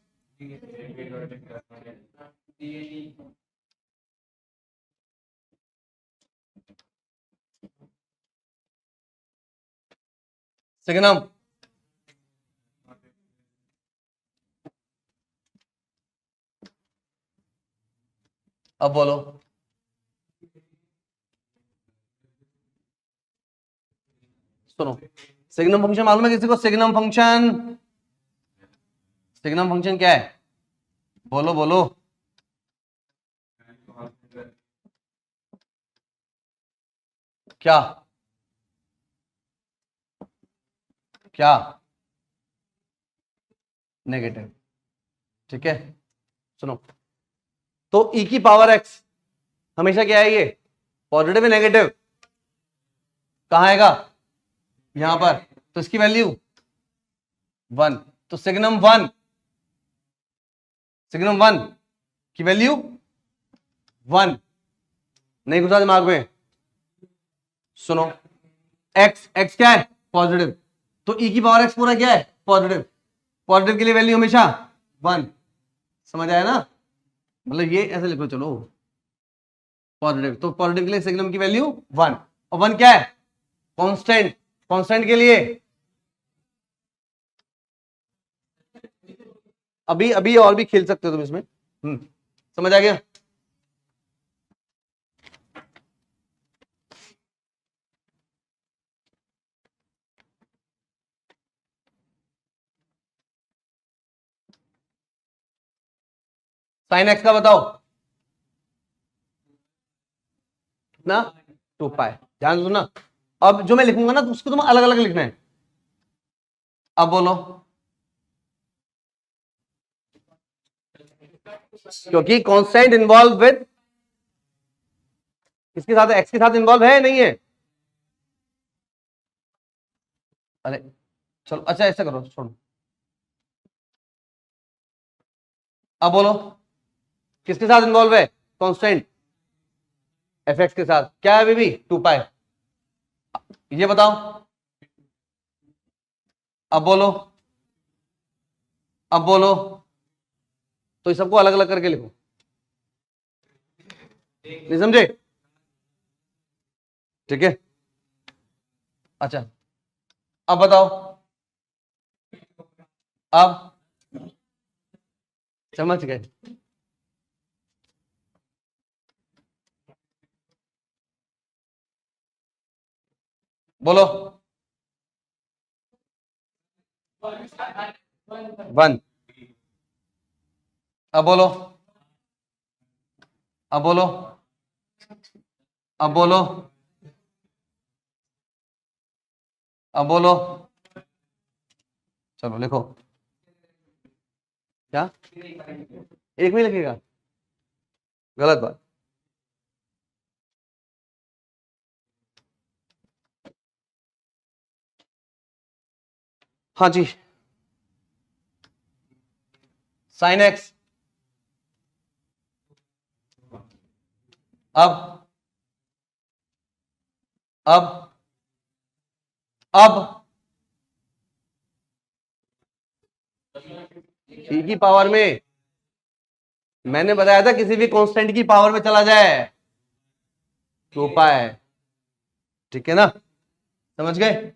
सिग्नम अब बोलो सुनो, सिग्नम फंक्शन मालूम है किसी को? सिग्नम फंक्शन, सिग्नम फंक्शन क्या है? बोलो बोलो क्या क्या? नेगेटिव। ठीक है, सुनो, तो e की पावर x हमेशा क्या है? ये पॉजिटिव है नेगेटिव? कहां आएगा? यहां पर, तो इसकी वैल्यू 1, तो सिग्नम 1, सिग्नम 1 की वैल्यू 1, नहीं घुसा दिमाग में? सुनो, एक्स एक्स क्या है? पॉजिटिव, तो ई की पावर एक्स पूरा क्या है? पॉजिटिव। पॉजिटिव के लिए वैल्यू हमेशा 1। समझ आया ना? मतलब ये ऐसे लिखो, चलो पॉजिटिव, तो पॉजिटिव के लिए सिग्नम की वैल्यू 1, और 1 क्या है? कांस्टेंट। कांस्टेंट के लिए अभी अभी और भी खेल सकते हो तुम इसमें। समझ आ गया? साइन एक्स का बताओ ना, 2 पाई। ध्यान सुनना, अब जो मैं लिखूंगा ना तो उसको तुम अलग अलग लिखना है। अब बोलो, क्योंकि कांस्टेंट इन्वॉल्व विद, किसके साथ? एक्स के साथ इन्वॉल्व है नहीं है? अरे चलो, अच्छा ऐसा करो, छोड़ो। अब बोलो, किसके साथ इन्वॉल्व है कांस्टेंट? एफ एक्स के साथ। क्या है बेबी? 2 पाई। ये बताओ, अब बोलो, अब बोलो, तो इस सबको अलग अलग करके लिखो। नहीं समझे? ठीक है, अच्छा अब बताओ, अब समझ गए? बोलो, 1। अब बोलो, अब बोलो, अब बोलो, अब बोलो, चलो लिखो। क्या एक में लिखेगा? गलत बात। हाँ जी, साइन एक्स। अब अब अब ई की पावर में, मैंने बताया था किसी भी कांस्टेंट की पावर में चला जाए 2 पाई। ठीक है ना? समझ गए?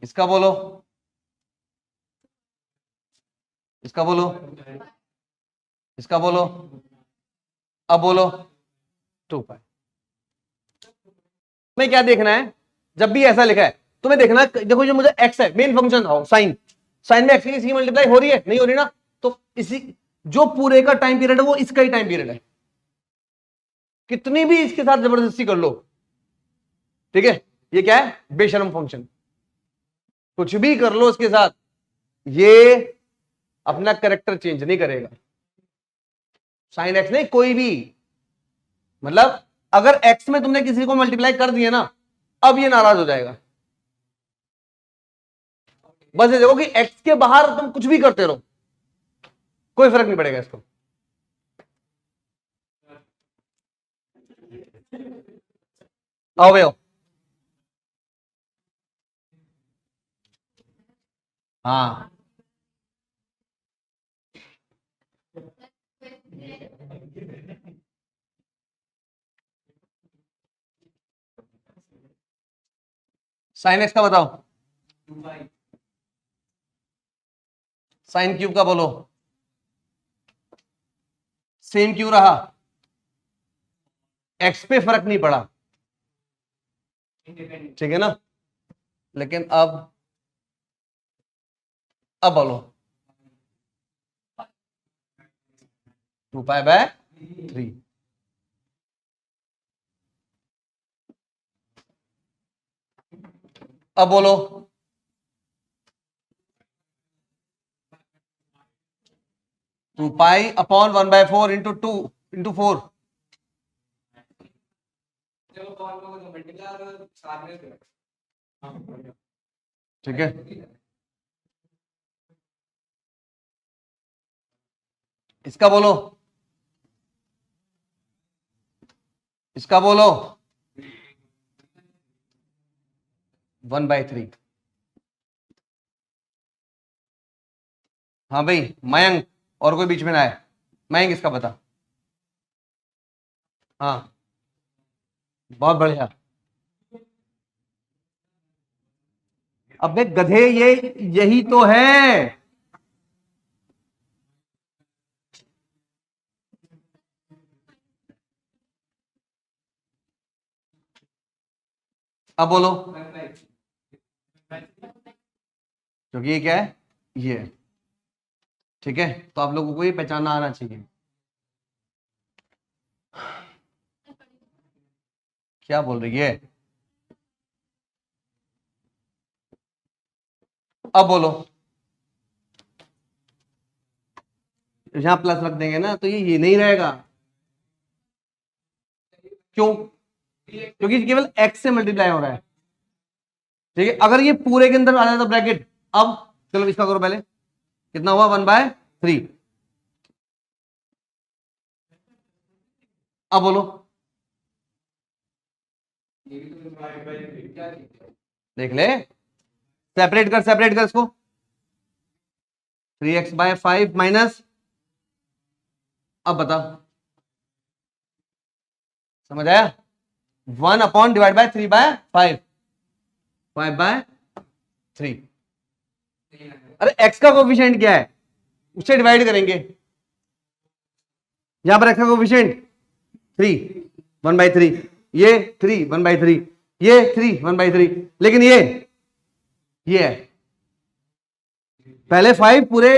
इसका बोलो, इसका बोलो, इसका बोलो, अब बोलो 2 पाई। में क्या देखना है? जब भी ऐसा लिखा है तुम्हें देखना है, देखो जो मुझे एक्स है मेन फंक्शन आओ साइन, साइन में एक्स की मल्टीप्लाई हो रही है नहीं हो रही ना? तो इसी, जो पूरे का टाइम पीरियड है वो इसका ही टाइम पीरियड है, कितनी भी इसके साथ जबरदस्ती कर लो। ठीक है, ये क्या है? बेशरम फंक्शन, कुछ भी कर लो इसके साथ, ये अपना करेक्टर चेंज नहीं करेगा। साइन एक्स नहीं, कोई भी, मतलब अगर एक्स में तुमने किसी को मल्टीप्लाई कर दिया ना, अब ये नाराज हो जाएगा। बस ये देखो कि एक्स के बाहर तुम कुछ भी करते रहो, कोई फर्क नहीं पड़ेगा इसको। आओ भैया, हाँ साइन एक्स का बताओ, साइन क्यूब का बोलो, सेम क्यों रहा? एक्स पे फर्क नहीं पड़ा, ठीक है ना? लेकिन अब बोलो 2 पाई/3। अब बोलो 2 पाई/1/4 इंटू 4। ठीक है, इसका बोलो, इसका बोलो 1/3। हाँ भाई मयंक, और कोई बीच में ना आए। मयंक इसका बता। हाँ बहुत बढ़िया। अबे गधे, ये यही तो है। अब बोलो, क्योंकि ये क्या है, ये है। ठीक है, तो आप लोगों को ये पहचानना आना चाहिए। क्या बोल रही है? अब बोलो, यहां प्लस रख देंगे ना तो ये नहीं रहेगा। क्यों? क्योंकि केवल x से मल्टीप्लाई हो रहा है। ठीक है, अगर ये पूरे के अंदर आ जाता ब्रैकेट। अब चलो इसका करो पहले, कितना हुआ 1/3। अब बोलो, देख ले, सेपरेट कर इसको। 3x/5 माइनस, अब बता, समझ आया? 1/3/5, 5/3। अरे x का कोफिशिएंट क्या है, उससे डिवाइड करेंगे। यहां पर x का कोफिशिएंट 3, 1/3, ये 3, 1/3, ये 3, 1/3, लेकिन ये है, पहले 5 पूरे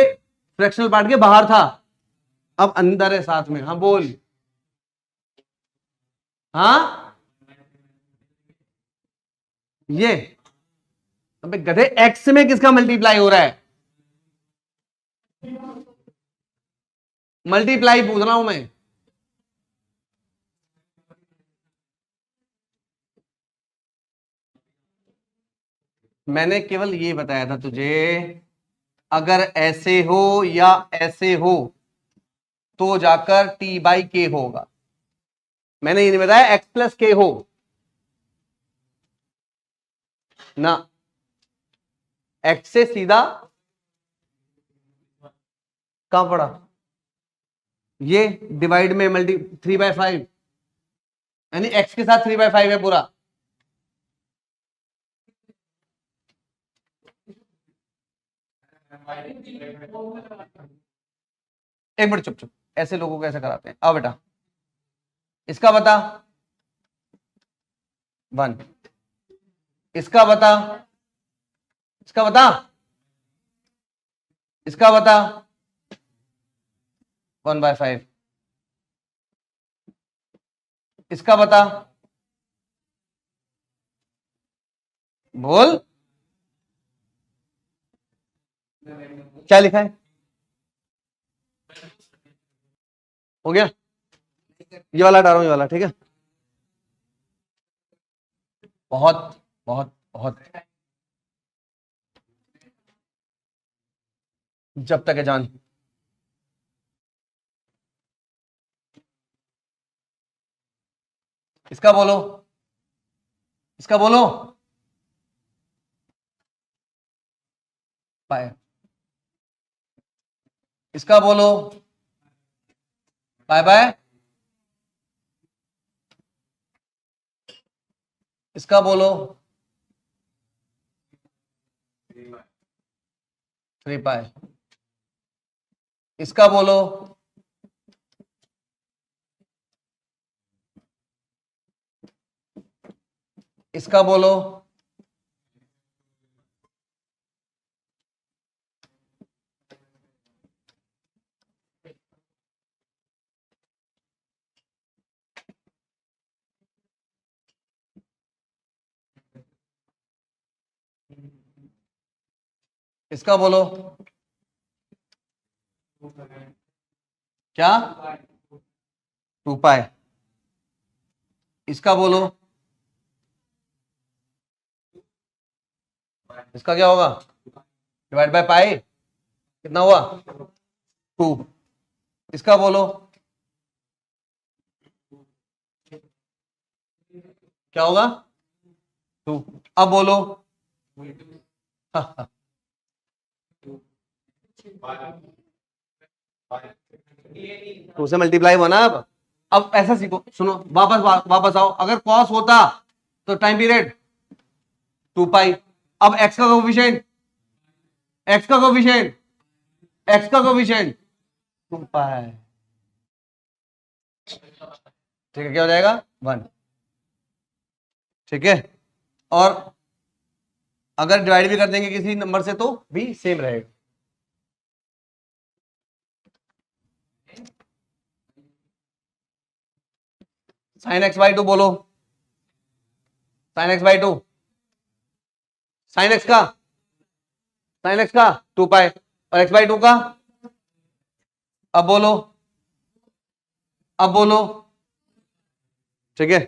फ्रैक्शनल पार्ट के बाहर था, अब अंदर है साथ में। हाँ बोल। हाँ ये, अबे गधे x में किसका मल्टीप्लाई हो रहा है? मल्टीप्लाई पूछ रहा हूं मैं। मैंने केवल ये बताया था तुझे, अगर ऐसे हो या ऐसे हो तो जाकर t/k होगा। मैंने ये नहीं बताया x+k हो ना। x से सीधा कहां पड़ा, ये डिवाइड में मल्टी 3/5, यानी x के साथ 3/5 है पूरा। एक मिनट चुप चुप, ऐसे लोगों को कैसे कराते हैं? आओ बेटा, इसका बता 1, इसका बता, इसका बता, इसका बता 1/5, इसका बता, बोल क्या लिखा है? हो गया, ये वाला हटा रहा हूं, ये वाला ठीक है। बहुत बहुत बहुत, जब तक है जान। इसका बोलो, इसका बोलो पाए, इसका बोलो बाय बाय, इसका बोलो 3π, इसका बोलो इसका बोलो इसका बोलो क्या 2π, इसका बोलो, इसका क्या होगा डिवाइड बाय पाई, कितना हुआ 2। इसका बोलो क्या होगा 2। अब बोलो 2 से मल्टीप्लाई हुआ ना। अब ऐसा सीखो, सुनो, वापस आओ। अगर कॉस होता तो टाइम पीरियड 2 पाई। अब एक्स का कोफिशिएंट, एक्स का कोफिशिएंट, एक्स का कोफिशिएंट 2 पाई। ठीक है, क्या हो जाएगा 1। ठीक है, और अगर डिवाइड भी कर देंगे किसी नंबर से तो भी सेम रहेगा। साइन एक्स बाई 2 बोलो, sine x by 2, sine x का, साइन एक्स का 2 पाई और एक्स बाई 2 का। अब बोलो, अब बोलो। ठीक है,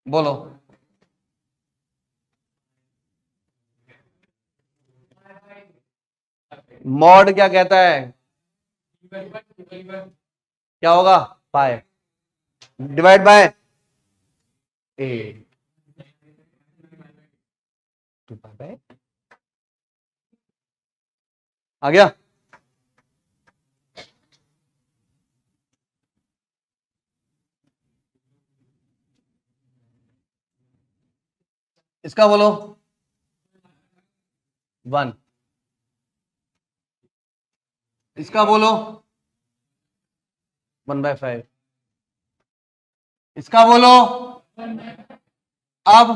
बोलो मॉड क्या कहता है, क्या होगा pi divide by A, 2 pi by. आ गया। इसका बोलो 1, इसका बोलो 1/5, इसका बोलो। अब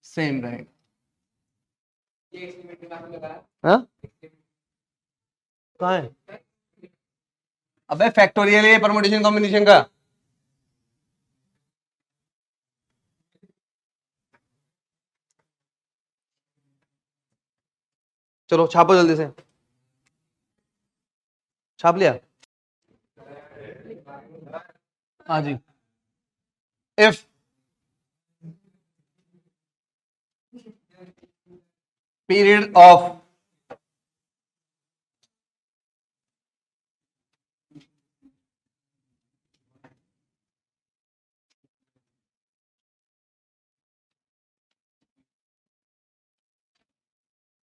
सेम रहेगा। हाँ? कहाँ है? अबे फैक्टोरियल है परमुटेशन कॉम्बिनेशन का। चलो छापो जल्दी से, छाप लिया। हाँ जी, if period of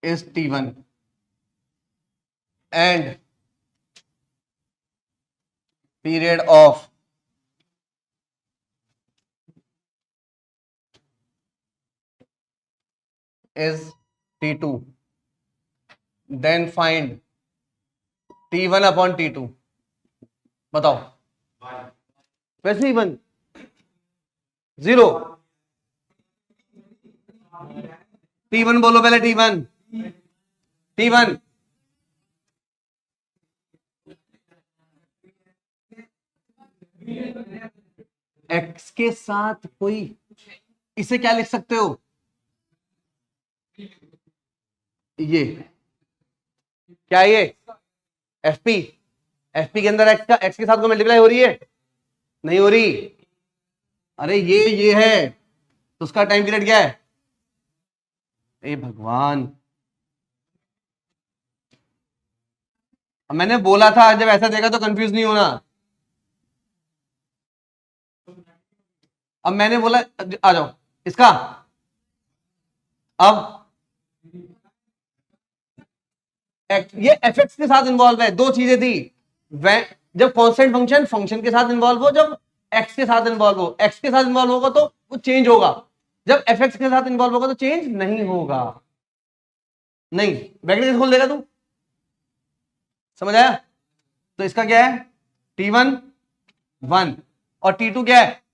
is T1 and period of is T2, then find T1 upon T2। बताओ वैसे ही 1 0। T1 बोलो पहले, T1, T1 एक्स के साथ कोई, इसे क्या लिख सकते हो, ये क्या है, ये एफपी। एफपी के अंदर एक्स के साथ को मल्टीप्लाई हो रही है, नहीं हो रही। अरे ये है तो उसका टाइम पीरियड क्या है, ए भगवान। मैंने बोला था जब ऐसा देखा तो कंफ्यूज नहीं होना। अब मैंने बोला आ जाओ इसका, अब ये एफएक्स के साथ इन्वॉल्व है। दो चीजें थी, जब कांस्टेंट फंक्शन के साथ इन्वॉल्व हो, जब एक्स के साथ इन्वॉल्व हो। एक्स के साथ इन्वॉल्व होगा तो वो चेंज होगा, जब एफएक्स के साथ इन्वॉल्व होगा तो चेंज नहीं होगा। नहीं, ब्रैकेट खोल देगा तू, समझ आया। तो इसका क्या है T1 1 और T2 क्या है